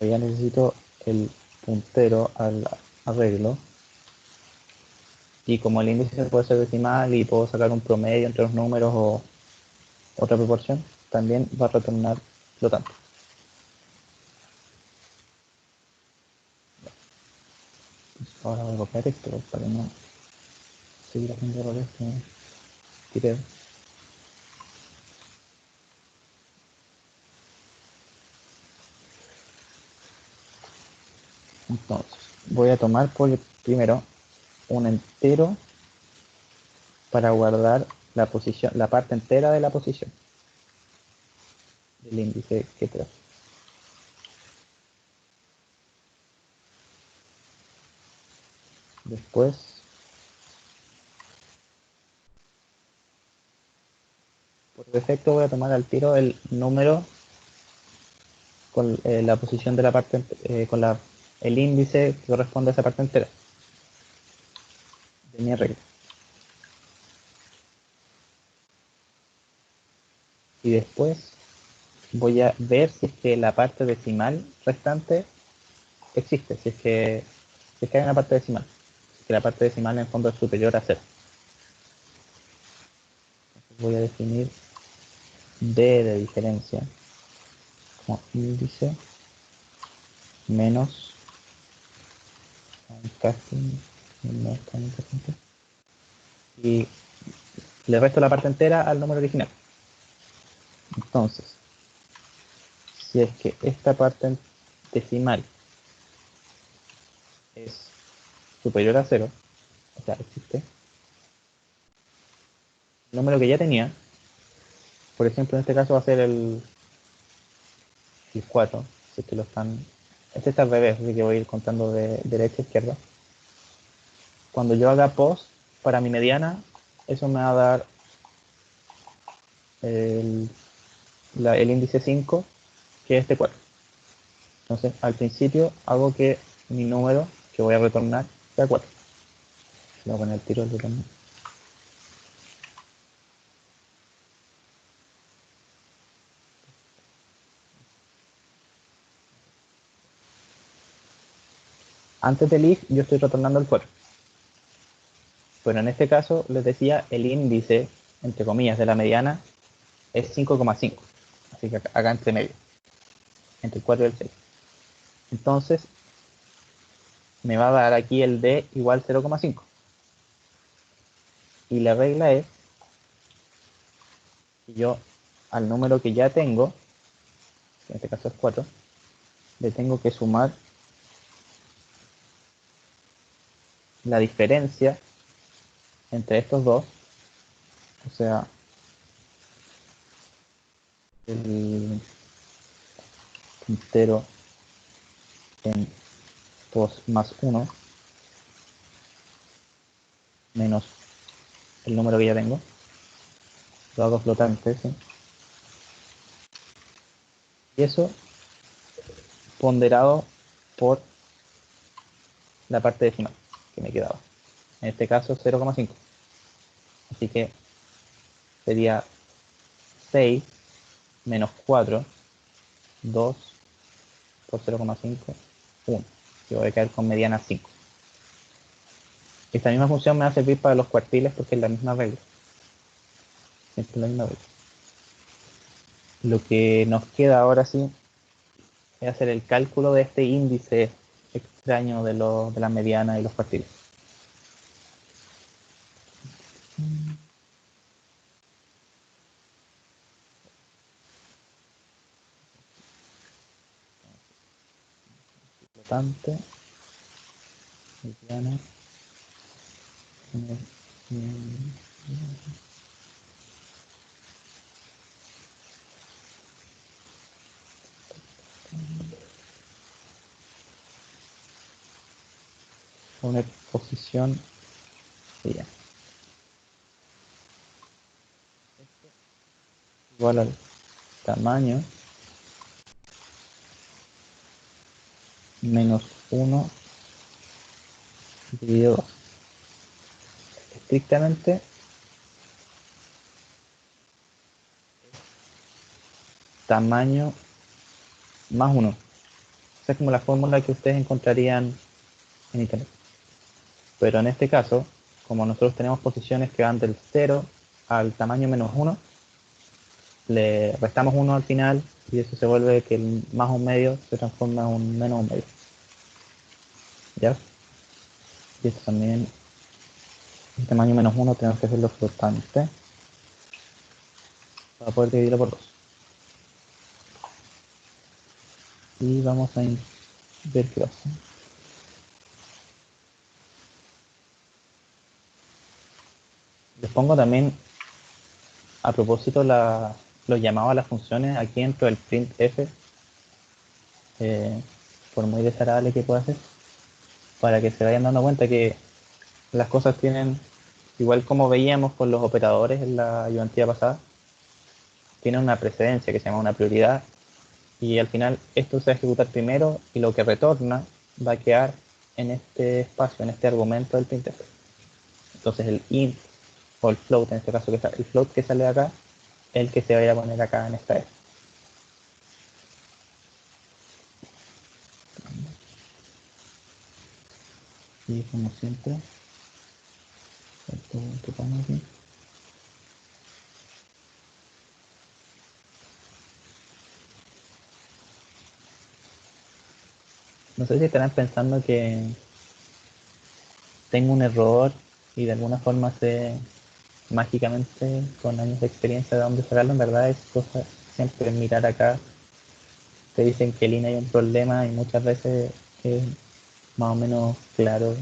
Speaker 1: Ya necesito el puntero al arreglo. Y como el índice puede ser decimal y puedo sacar un promedio entre los números o otra proporción, también va a retornar flotante. Ahora voy a copiar esto para no seguir haciendo errores que tiré. Entonces, voy a tomar por primero un entero para guardar la posición, la parte entera de la posición del índice que trae. Después por defecto voy a tomar al tiro el número con la posición de la parte, con el índice que corresponde a esa parte entera de mi regla. Y después voy a ver si es que la parte decimal restante existe, si es que hay una parte decimal, si es que la parte decimal en el fondo es superior a 0. Entonces voy a definir D de diferencia como índice menos casting y le resto la parte entera al número original. Entonces, si es que esta parte decimal es superior a 0, o sea, existe, el número que ya tenía, por ejemplo, en este caso va a ser el 4, si es que lo están... Este está al revés, así que voy a ir contando de derecha a izquierda. Cuando yo haga post para mi mediana, eso me va a dar el índice 5, que es este 4. Entonces, al principio hago que mi número que voy a retornar sea 4. Voy a poner el tiro del retorno. Antes del if, yo estoy retornando el 4. Pero en este caso, les decía, el índice, entre comillas, de la mediana es 5,5. Así que acá entre medio, entre el 4 y el 6. Entonces, me va a dar aquí el D igual 0,5. Y la regla es que yo al número que ya tengo, que en este caso es 4, le tengo que sumar la diferencia entre estos dos, o sea, el entero en 2 más 1 menos el número que ya tengo, lo hago flotante, ¿sí? Y eso ponderado por la parte decimal que me quedaba. En este caso 0,5. Así que sería 6 menos 4, 2 por 0,5, 1. Que voy a quedar con mediana 5. Esta misma función me va a servir para los cuartiles porque es la misma regla. Siempre la misma regla. Lo que nos queda ahora sí es hacer el cálculo de este índice extraño de la mediana y los cuartiles. Flotante, mediana, una posición sería igual al tamaño menos 1 dividido 2. Estrictamente tamaño más 1. Esa es como la fórmula que ustedes encontrarían en internet. Pero en este caso, como nosotros tenemos posiciones que van del 0 al tamaño menos 1, le restamos 1 al final y eso se vuelve que el más 1/2 se transforma en un menos 1/2. ¿Ya? Y esto también, el tamaño menos 1 tenemos que hacerlo flotante para poder dividirlo por 2. Y vamos a ver qué pasa. Les pongo también a propósito los llamados a las funciones aquí dentro del printf, por muy desagradable que pueda ser, para que se vayan dando cuenta que las cosas tienen, igual como veíamos con los operadores en la ayudantía pasada, tienen una precedencia que se llama una prioridad, y al final esto se va a ejecutar primero y lo que retorna va a quedar en este espacio, en este argumento del printf. Entonces el int o el float, en este caso que está, el float que sale de acá, el que se va a ir a poner acá en esta F. Y como siempre, esto ocupamos aquí. No sé si estarán pensando que tengo un error y de alguna forma sé mágicamente con años de experiencia de dónde sacarlo. En verdad es cosa siempre mirar acá. Te dicen que en línea hay un problema y muchas veces es más o menos claro.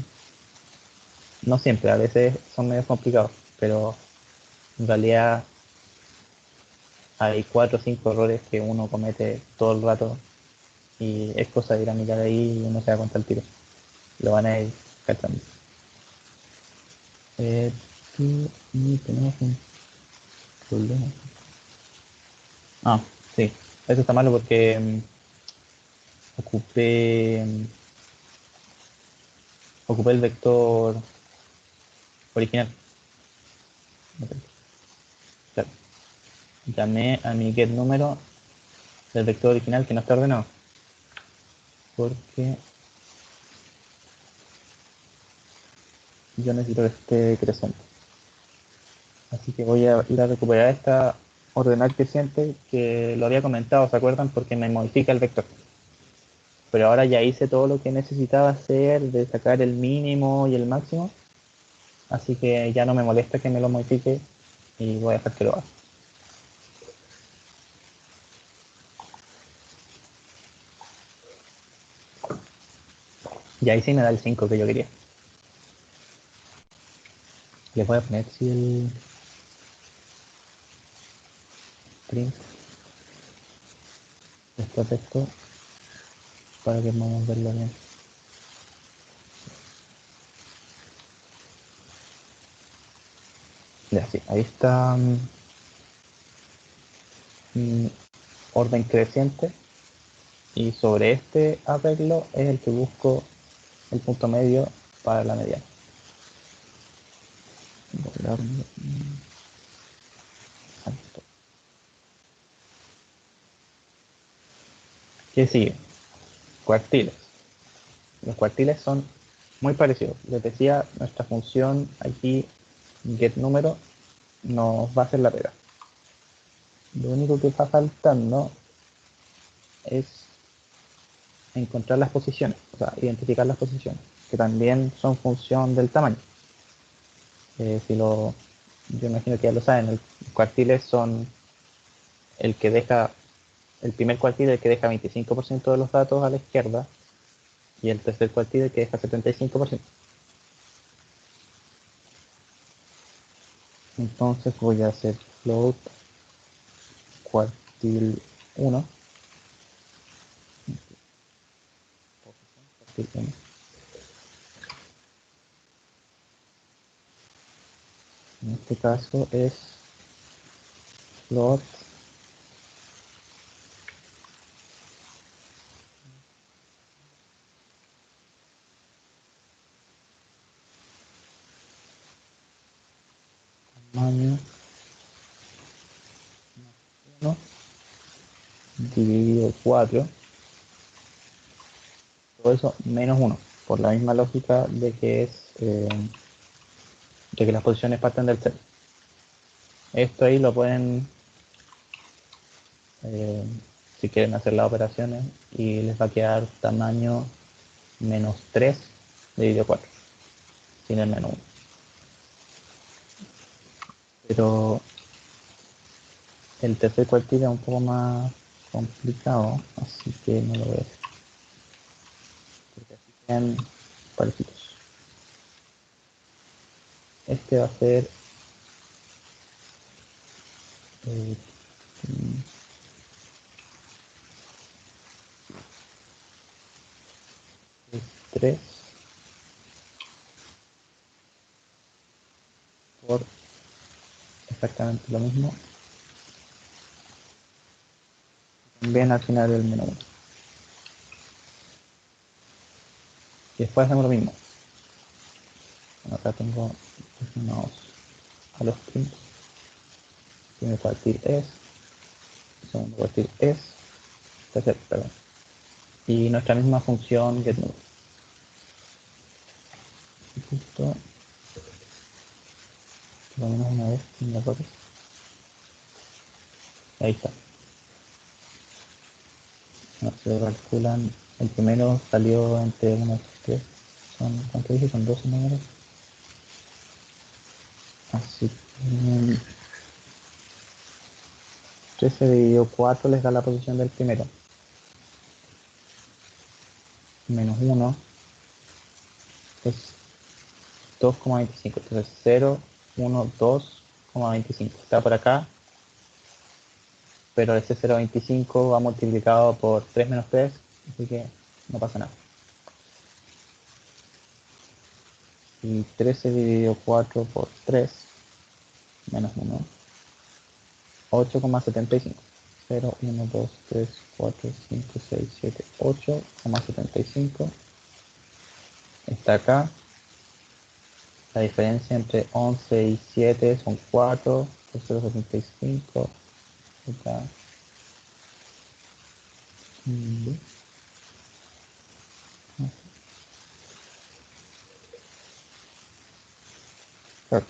Speaker 1: No siempre, a veces son medio complicados, pero en realidad hay 4 o 5 errores que uno comete todo el rato y es cosa de ir a mirar ahí y uno se da cuenta al tiro. Lo van a ir cachando. Y tenemos un problema. Ah, sí. Eso está malo porque ocupé, ocupé el vector original. Claro. Llamé a mi get número del vector original que no está ordenado. Porque yo necesito que esté creciente. Así que voy a ir a recuperar esta ordenal creciente que lo había comentado, ¿se acuerdan? Porque me modifica el vector. Pero ahora ya hice todo lo que necesitaba hacer de sacar el mínimo y el máximo. Así que ya no me molesta que me lo modifique y voy a dejar que lo haga. Y ahí sí me da el 5 que yo quería. Le voy a poner si el print después de esto para que podamos verlo bien. Ya, sí, ahí está orden creciente y sobre este arreglo es el que busco el punto medio para la mediana. ¿Qué sigue? Cuartiles. Los cuartiles son muy parecidos. Les decía, nuestra función aquí, getNúmero, nos va a hacer la pega. Lo único que está faltando es encontrar las posiciones, o sea, identificar las posiciones, que también son función del tamaño. Yo imagino que ya lo saben, los cuartiles son el que deja, el primer cuartil el que deja 25% de los datos a la izquierda y el tercer cuartil el que deja 75%. Entonces voy a hacer float cuartil 1. En este caso es float tamaño 1 dividido 4, todo eso menos 1, por la misma lógica de que de que las posiciones parten del 0. Esto ahí lo pueden, si quieren hacer las operaciones, y les va a quedar tamaño menos 3 dividido 4, sin el menos 1. Pero el tercer cuartil es un poco más complicado, así que no lo voy a hacer. Porque así quedan parejitos. Este va a ser 3 por exactamente lo mismo. También al final el menos 1. Y después hacemos lo mismo. Bueno, acá tengo designados a los strings. Primer cuartil es, segundo cuartil es, tercer, perdón. Y nuestra misma función getNull. Justo, por lo menos una vez sin errores. Ahí está. No se calculan. El primero salió entre unos 3. ¿Cuánto dije? Son 12 números. Así que 13 dividido 4 les da la posición del primero. Menos 1 es 2,25. Entonces 0, 1, 2,25. Está por acá. Pero ese 0,25 va multiplicado por 3 menos 3. Así que no pasa nada. Y 13 dividido 4 por 3 menos 1. 8,75. 0, 1, 2, 3, 4, 5, 6, 7, 8,75. Está acá. La diferencia entre 11 y 7 son 4. 0,75. Acá. Claro.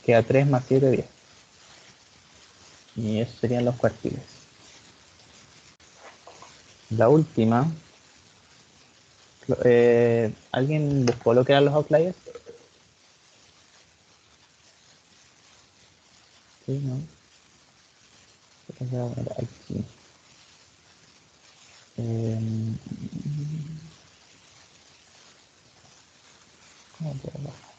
Speaker 1: Queda 3 más 7, 10. Y esos serían los cuartiles. La última. ¿Alguien buscó lo que eran los outliers? Sí, ¿no? Aquí. ¿Cómo puedo bajar?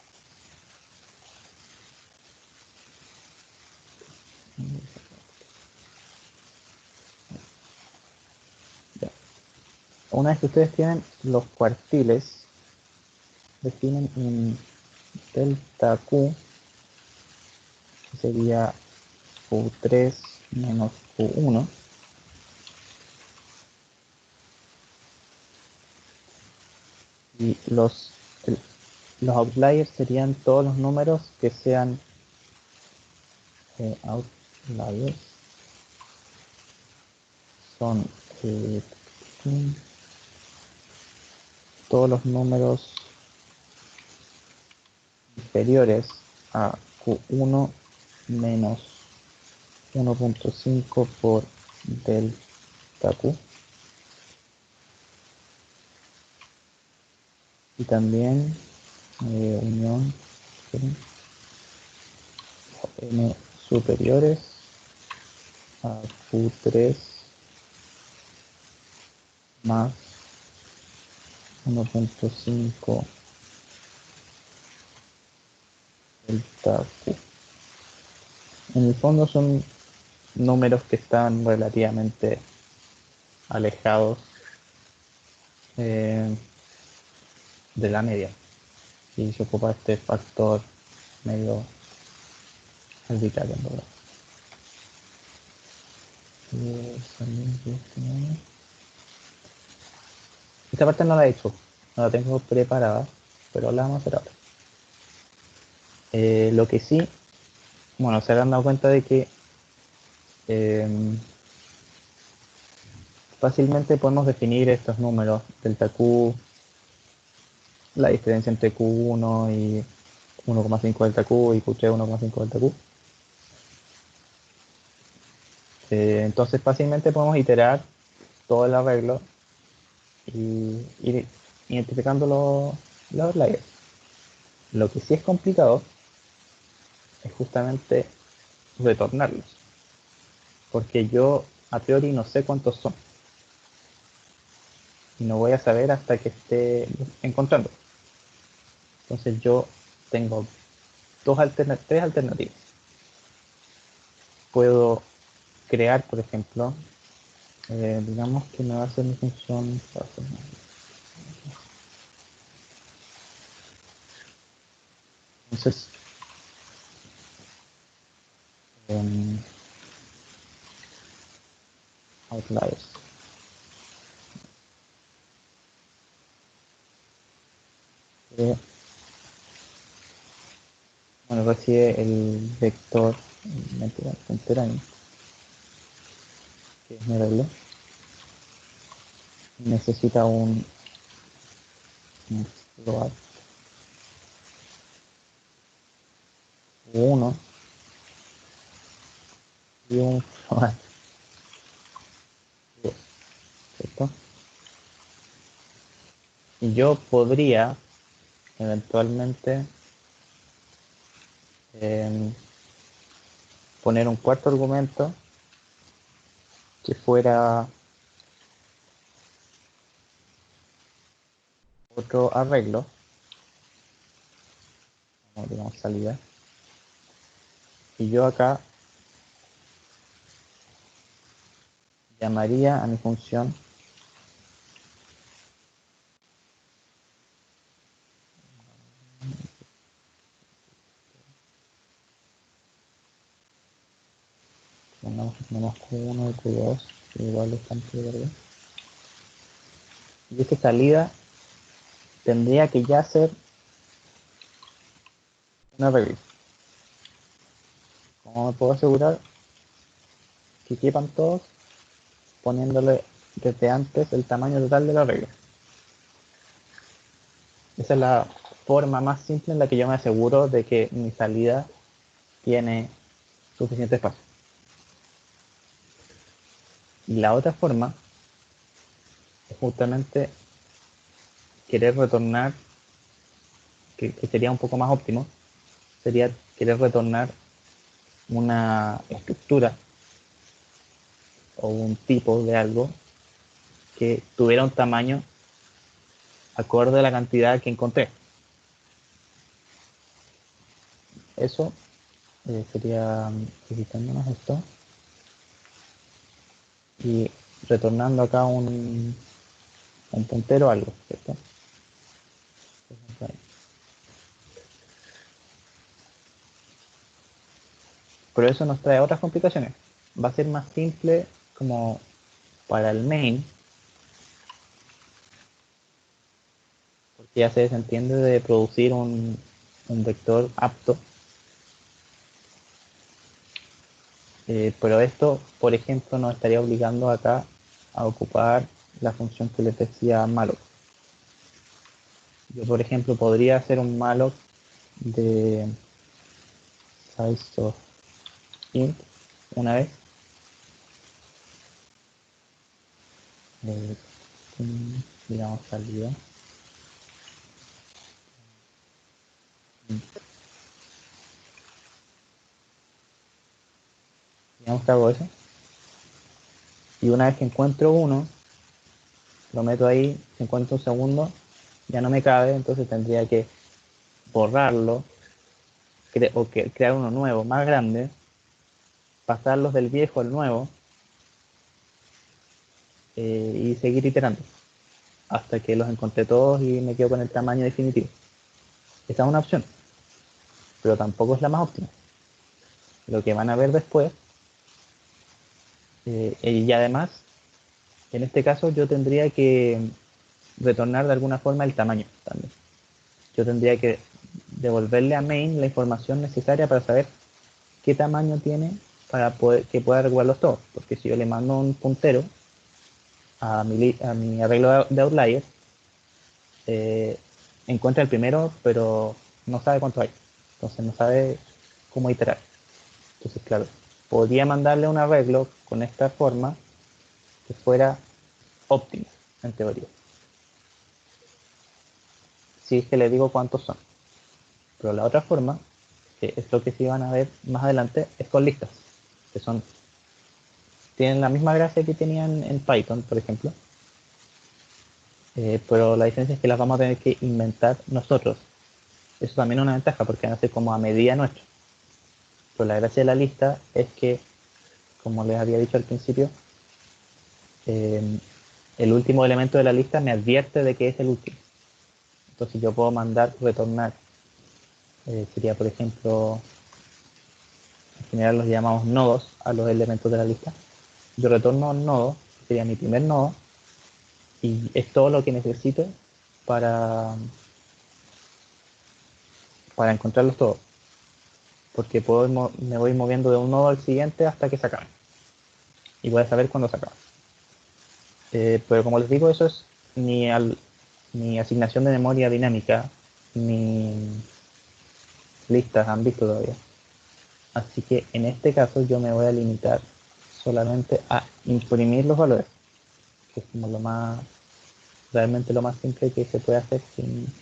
Speaker 1: Ya. Una vez que ustedes tienen los cuartiles, definen un delta Q, que sería Q3 menos Q1. Y los outliers serían todos los números que sean outliers. Son todos los números inferiores a Q1 menos 1.5 por delta Q. Y también unión n superiores a Q3 más 1.5 delta Q. En el fondo son números que están relativamente alejados de la media. Y se ocupa este factor medio arbitrario, en verdad. Esta parte no la he hecho, no la tengo preparada, pero la vamos a hacer ahora. Lo que sí, bueno, se habrán dado cuenta de que fácilmente podemos definir estos números, delta Q, la diferencia entre Q1 y 1,5 delta Q y Q3 1,5 delta Q. Entonces fácilmente podemos iterar todo el arreglo y ir identificando los outliers. Lo que sí es complicado es justamente retornarlos, porque yo a priori no sé cuántos son y no voy a saber hasta que esté encontrando. Entonces yo tengo tres alternativas. Puedo crear, por ejemplo, digamos que me va a hacer mi función. Entonces, outliers. Bueno, recibe el vector, puntera, que es mi regla. Necesita un float 1 y un float 2, ¿cierto? Y yo podría eventualmente poner un cuarto argumento que fuera otro arreglo, como digamos salida, y yo acá llamaría a mi función pongamos que tenemos Q1 y Q2 que igual están por ¿verdad? Y esta salida tendría que ya ser una arreglo. ¿Cómo me puedo asegurar que quepan todos? Poniéndole desde antes el tamaño total de la regla. Esa es la forma más simple en la que yo me aseguro de que mi salida tiene suficiente espacio. Y la otra forma es justamente querer retornar, que sería un poco más óptimo, sería querer retornar una estructura o un tipo de algo que tuviera un tamaño acorde a la cantidad que encontré. Eso sería editándonos esto y retornando acá un puntero algo, ¿cierto? Pero eso nos trae otras complicaciones. Va a ser más simple como para el main, porque ya se desentiende de producir un vector apto. Pero esto, por ejemplo, nos estaría obligando acá a ocupar la función que les decía malloc. Yo, por ejemplo, podría hacer un malloc de size of int una vez. Digamos salida. Digamos que hago eso. Y una vez que encuentro uno, lo meto ahí, si encuentro un segundo, ya no me cabe, entonces tendría que borrarlo o crear uno nuevo, más grande, pasarlos del viejo al nuevo y seguir iterando hasta que los encontré todos y me quedo con el tamaño definitivo. Esa es una opción, pero tampoco es la más óptima. Lo que van a ver después, y además, en este caso yo tendría que retornar de alguna forma el tamaño también. Yo tendría que devolverle a main la información necesaria para saber qué tamaño tiene para poder que pueda regularlos todos. Porque si yo le mando un puntero a mi arreglo de outlier, encuentra el primero, pero no sabe cuánto hay. Entonces no sabe cómo iterar. Entonces, claro, podría mandarle un arreglo con esta forma que fuera óptima, en teoría. Si es que le digo cuántos son. Pero la otra forma, que es lo que sí van a ver más adelante, es con listas, que tienen la misma gracia que tenían en Python, por ejemplo, pero la diferencia es que las vamos a tener que inventar nosotros. Eso también es una ventaja, porque van a ser como a medida nuestra. Pero la gracia de la lista es que, como les había dicho al principio, el último elemento de la lista me advierte de que es el último. Entonces yo puedo mandar retornar, sería por ejemplo, en general los llamamos nodos a los elementos de la lista. Yo retorno un nodo, que sería mi primer nodo, y es todo lo que necesito para, para encontrarlos todos. Porque me voy moviendo de un nodo al siguiente hasta que se acabe. Y voy a saber cuándo se acaba. Pero como les digo, eso es ni asignación de memoria dinámica, ni listas han visto todavía. Así que en este caso yo me voy a limitar solamente a imprimir los valores, que es como realmente lo más simple que se puede hacer sin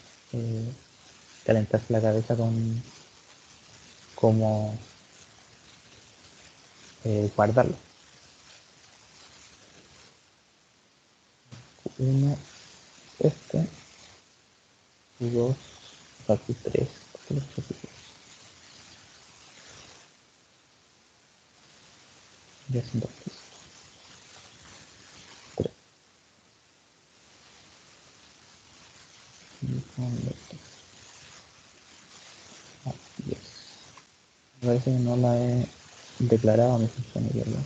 Speaker 1: calentarse la cabeza con cómo guardarlo. Uno, este, y dos, aquí tres, ya son dos, tres. Yes. Me parece que no la he declarado a mi función, ¿verdad?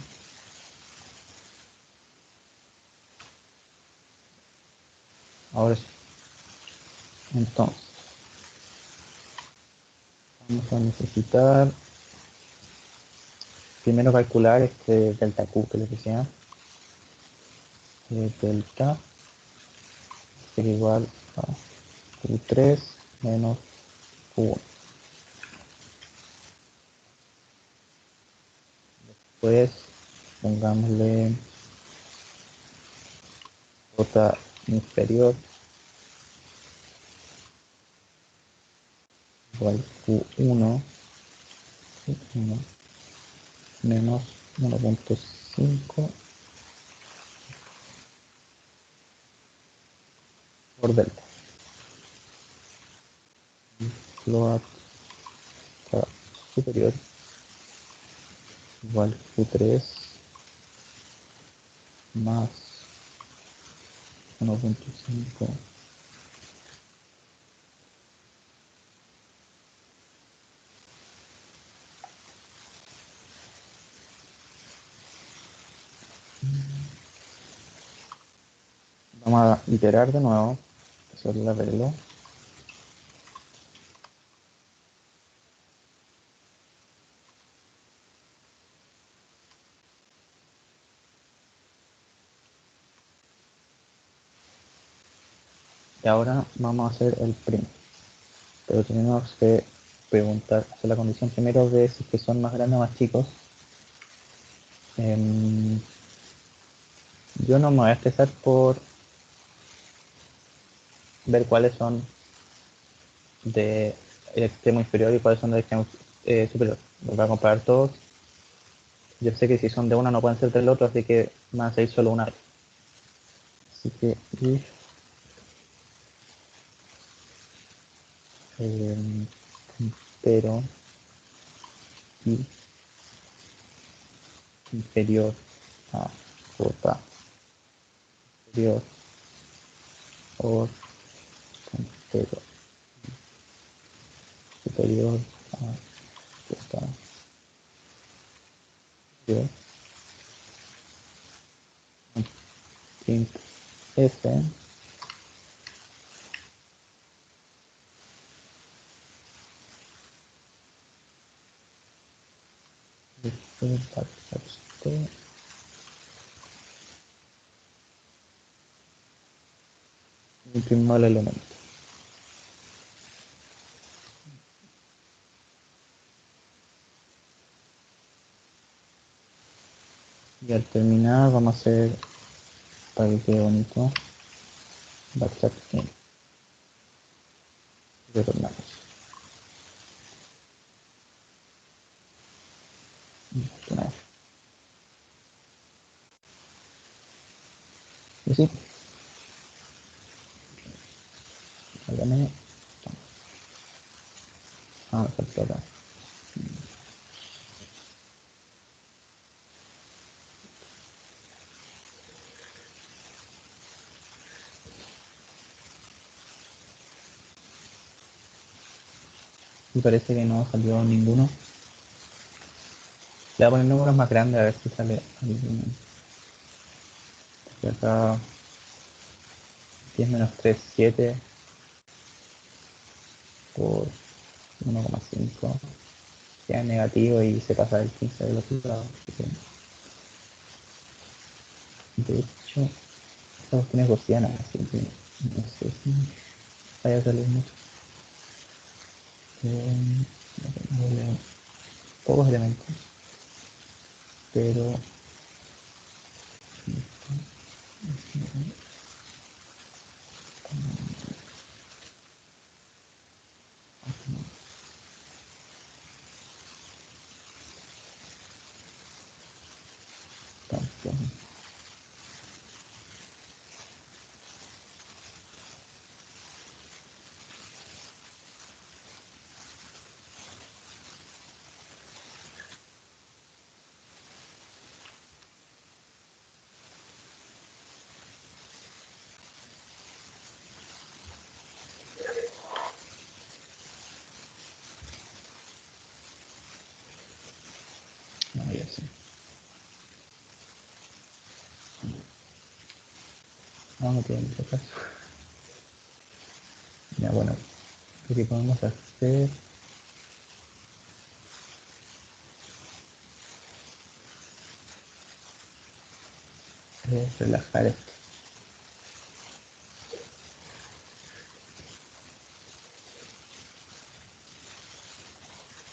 Speaker 1: Ahora sí. Entonces, vamos a necesitar primero calcular este delta Q que les decía. Delta sería igual a Q3 menos Q1. Después pongámosle J inferior igual Q1, Q1 menos 1.5 por delta. Float superior igual Q3 más 1.5 vamos a iterar de nuevo, hacer el arreglo. Y ahora vamos a hacer el print. Pero tenemos que preguntar, hacer la condición primero de si que son más grandes o más chicos. Yo no me voy a estresar por ver cuáles son del extremo inferior y cuáles son del extremo superior. Los voy a comparar todos. Yo sé que si son de una no pueden ser del otro, así que van a ser solo una vez. Así que if pero y inferior a j inferior o puntero superior a j superior int f imprimimos el elemento. Y al terminar vamos a hacer, para que quede bonito, backtrack in. Retornamos. Una vez. Y así. Hágame. Ah, me faltó acá. Y parece que no salió ninguno. Le voy a poner números más grandes a ver si sale alguno. Y acá 10 menos 3, 7 por 1,5. Queda negativo y se pasa del 15 de los lados. De hecho, esta cuestión es gaussiana, así que no sé si vaya a salir mucho. Pocos elementos, pero tanto. No, ya sé. No tiene mucho caso. Ya, bueno, lo que podemos hacer es relajar esto.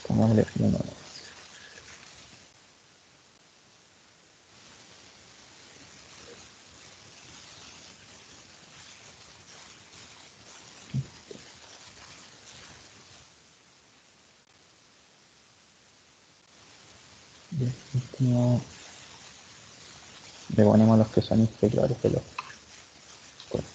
Speaker 1: Pongámosle 1. Y el último le ponemos los que son inferiores de los cuerpos.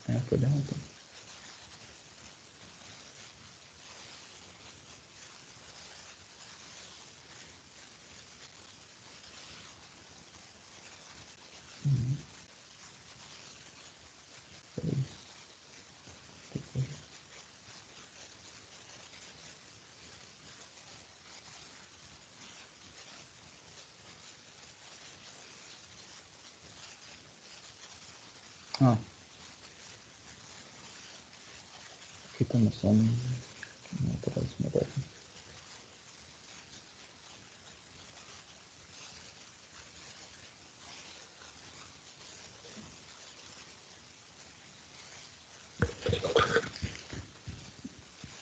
Speaker 1: Hay un problema entonces. Ah, que estos no son. No, por eso me parece.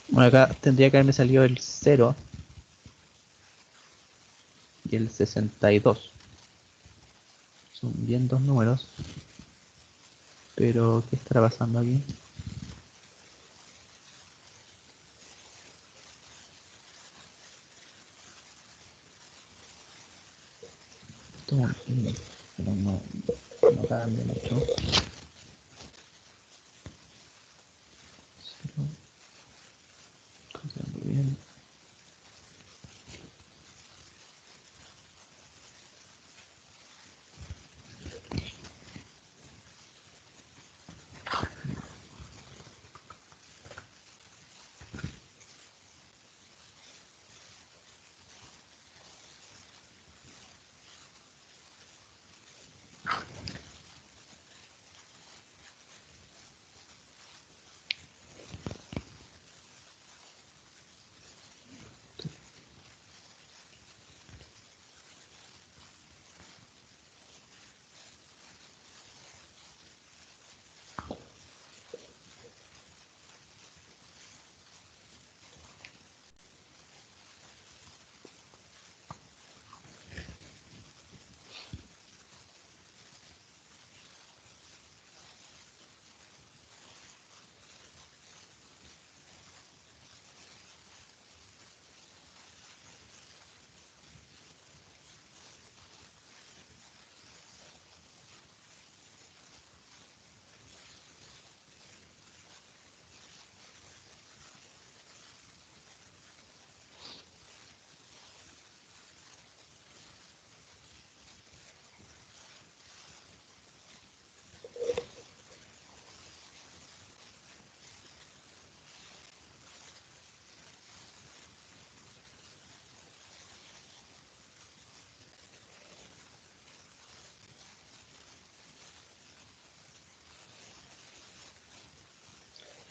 Speaker 1: Bueno, acá tendría que haberme salido el 0 y el 62. Son bien dos números. Pero, ¿qué estará pasando aquí? Esto, pero no cambia mucho. Cero, calculando bien.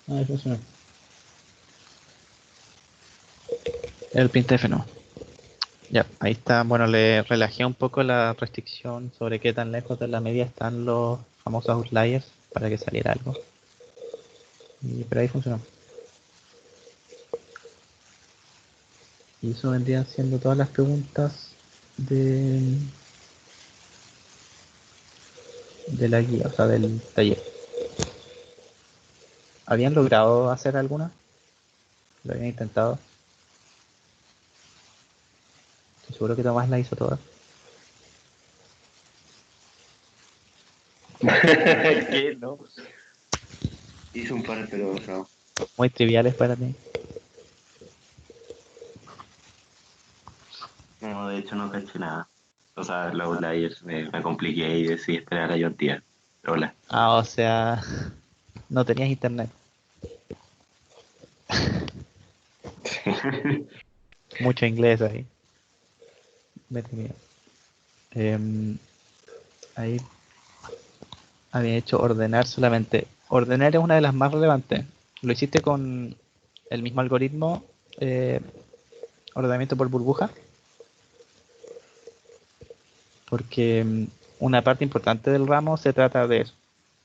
Speaker 1: Ah, eso funciona.
Speaker 2: El printf no. Ya, ahí está. Bueno, le relajé un poco la restricción sobre qué tan lejos de la media están los famosos outliers para que saliera algo. Pero ahí funcionó. Y eso vendrían siendo todas las preguntas de, de la guía, o sea, del taller. ¿Habían logrado hacer alguna? ¿Lo habían intentado? Estoy seguro que Tomás la hizo todas.
Speaker 5: ¿Qué? No. Hice un par, pero no.
Speaker 2: Muy triviales para mí.
Speaker 5: No, de hecho no caché nada. O sea, los outliers me compliqué y decidí esperar a John Tier. Hola.
Speaker 2: Ah, o sea, no tenías internet. Mucho inglés ahí. Me tenía. Ahí había hecho ordenar solamente. Ordenar es una de las más relevantes. Lo hiciste con el mismo algoritmo, eh, ordenamiento por burbuja, porque una parte importante del ramo se trata de eso,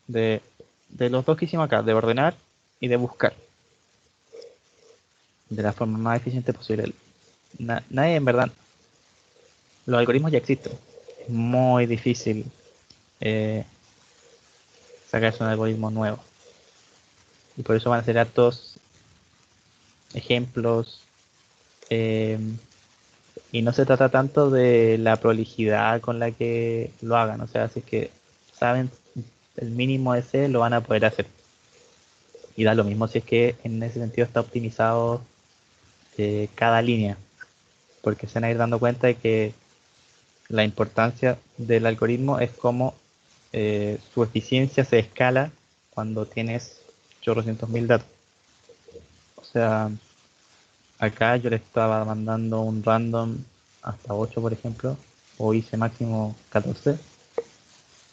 Speaker 2: de los dos que hicimos acá, de ordenar y de buscar, de la forma más eficiente posible. Nadie, en verdad, los algoritmos ya existen. Es muy difícil eh, sacarse un algoritmo nuevo. Y por eso van a ser hartos ejemplos. eh, y no se trata tanto de la prolijidad con la que lo hagan. O sea, si es que saben el mínimo ese, lo van a poder hacer. Y da lo mismo si es que en ese sentido está optimizado cada línea. Porque se van a ir dando cuenta de que la importancia del algoritmo es cómo su eficiencia se escala cuando tienes chorrocientos mil datos. O sea, acá yo le estaba mandando un random hasta 8, por ejemplo, o hice máximo 14,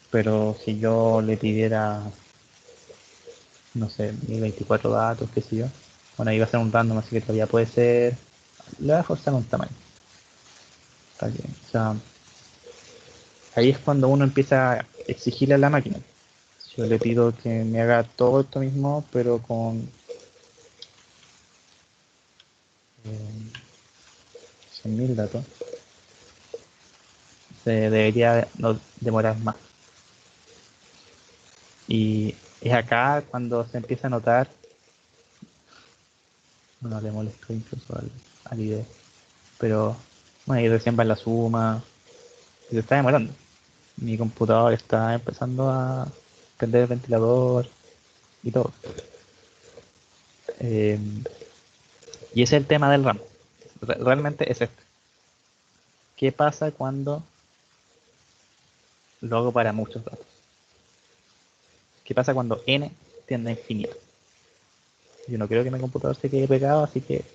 Speaker 2: pero si yo le pidiera, no sé, 1024 datos, qué sé yo, bueno, iba a ser un random, así que todavía puede ser, le voy a forzar un tamaño. Está bien. O sea, ahí es cuando uno empieza a exigirle a la máquina. Si yo le pido que me haga todo esto mismo, pero con 100.000 datos, se debería no demorar más. Y es acá cuando se empieza a notar, no le molesto incluso al IDE, pero bueno, ahí recién va en la suma y se está demorando. Mi computador está empezando a prender el ventilador y todo. Eh, y ese es el tema del RAM. Realmente es este. ¿Qué pasa cuando lo hago para muchos datos? ¿Qué pasa cuando n tiende a infinito? Yo no creo que mi computador se quede pegado, así que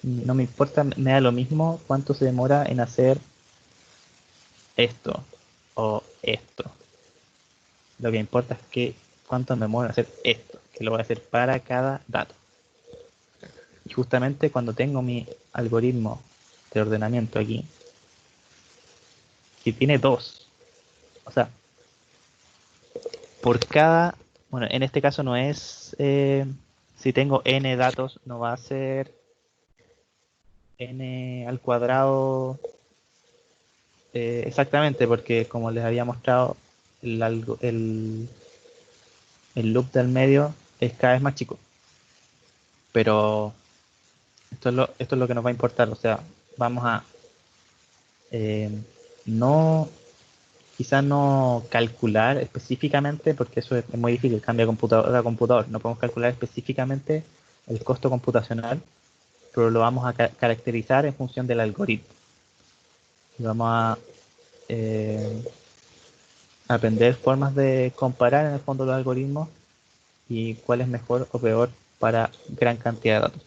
Speaker 2: no me importa, me da lo mismo cuánto se demora en hacer esto o esto. Lo que importa es que cuánto me demora en hacer esto, que lo voy a hacer para cada dato. Y justamente cuando tengo mi algoritmo de ordenamiento aquí, que tiene dos, o sea, por cada, bueno, en este caso no es, si tengo n datos, no va a ser n al cuadrado exactamente, porque como les había mostrado, el loop del medio es cada vez más chico. Pero esto es lo que nos va a importar, o sea, vamos a eh, no, quizás no calcular específicamente, porque eso es muy difícil, cambia computador a computador, no podemos calcular específicamente el costo computacional, pero lo vamos a caracterizar en función del algoritmo. Y vamos a eh, aprender formas de comparar en el fondo los algoritmos y cuál es mejor o peor para gran cantidad de datos.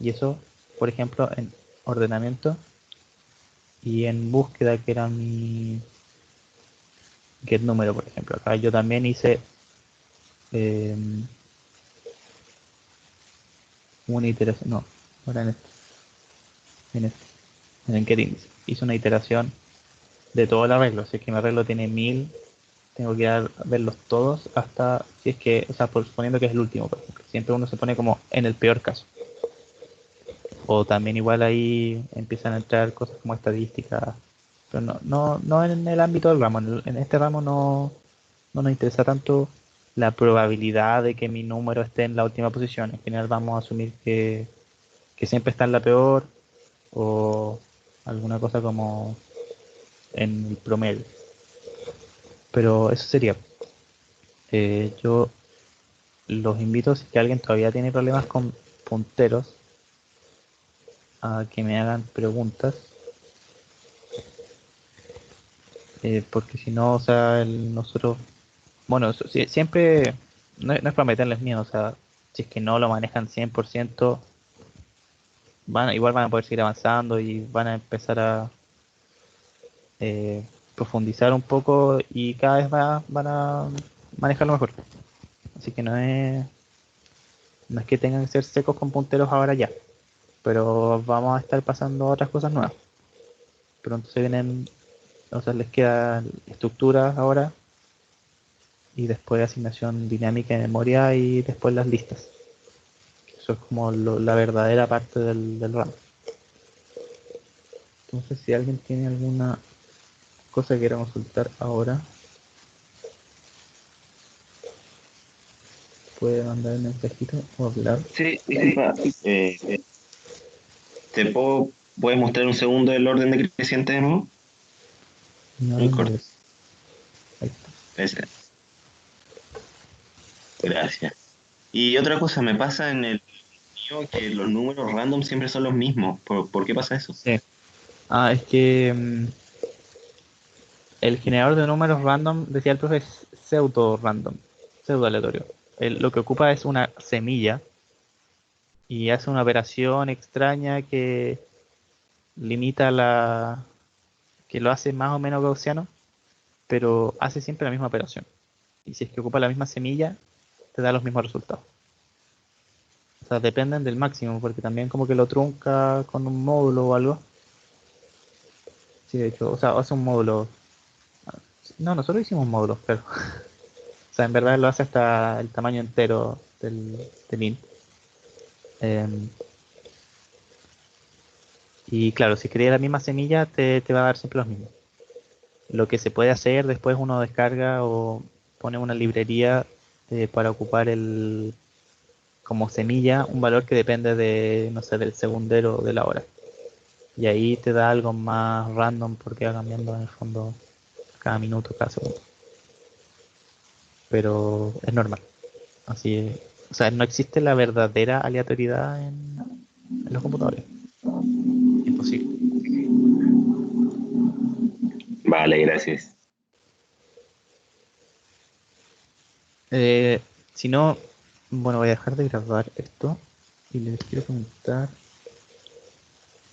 Speaker 2: Y eso, por ejemplo, en ordenamiento y en búsqueda, que era mi get número, por ejemplo. Acá yo también hice, eh, una iteración, no era en este, en get índice. Hice una iteración de todo el arreglo. Si es que mi arreglo tiene 1000, tengo que verlos todos hasta, si es que, o sea, suponiendo que es el último, por ejemplo. Siempre uno se pone como en el peor caso. O también igual ahí empiezan a entrar cosas como estadísticas, pero no en el ámbito del ramo. En este ramo no nos interesa tanto la probabilidad de que mi número esté en la última posición. En general vamos a asumir que siempre está en la peor o alguna cosa como en el promedio. Pero eso sería. Yo los invito, si es que alguien todavía tiene problemas con punteros, a que me hagan preguntas. Porque si no, o sea, nosotros, bueno, siempre, no es para meterles miedo, o sea, si es que no lo manejan 100%, igual van a poder seguir avanzando y van a empezar a profundizar un poco y cada vez más van a manejarlo mejor. Así que no es que tengan que ser secos con punteros ahora ya, pero vamos a estar pasando a otras cosas nuevas. Pronto se vienen, o sea, les queda estructuras ahora y después asignación dinámica de memoria y después las listas. Eso es como la verdadera parte del ramo. Entonces, si alguien tiene alguna cosa que quiera consultar ahora, puede mandar el mensajito o hablar.
Speaker 5: Sí, disculpa. ¿Puedes mostrar un segundo el orden decreciente de nuevo?
Speaker 2: No,
Speaker 5: Muy
Speaker 2: no
Speaker 5: corto.
Speaker 2: es. Ahí está.
Speaker 5: Ese. Gracias. Y otra cosa, me pasa en el mío que los números random siempre son los mismos. ¿Por qué pasa eso?
Speaker 2: Sí. Es que el generador de números random, decía el profe, es pseudo random, pseudo aleatorio. Lo que ocupa es una semilla y hace una operación extraña que limita que lo hace más o menos gaussiano, pero hace siempre la misma operación. Y si es que ocupa la misma semilla, te da los mismos resultados. O sea, dependen del máximo, porque también como que lo trunca con un módulo o algo. Sí, de hecho, o sea, hace un módulo. No, nosotros hicimos módulos, pero. O sea, en verdad lo hace hasta el tamaño entero del int. Em, y claro, si crea la misma semilla, te va a dar siempre los mismos. Lo que se puede hacer, después uno descarga o pone una librería para ocupar como semilla un valor que depende de, no sé, del segundero de la hora. Y ahí te da algo más random porque va cambiando en el fondo cada minuto, cada segundo. Pero es normal. Así es. O sea, no existe la verdadera aleatoriedad en los computadores. Imposible.
Speaker 5: Vale, gracias.
Speaker 2: Si no, bueno, voy a dejar de grabar esto y les quiero comentar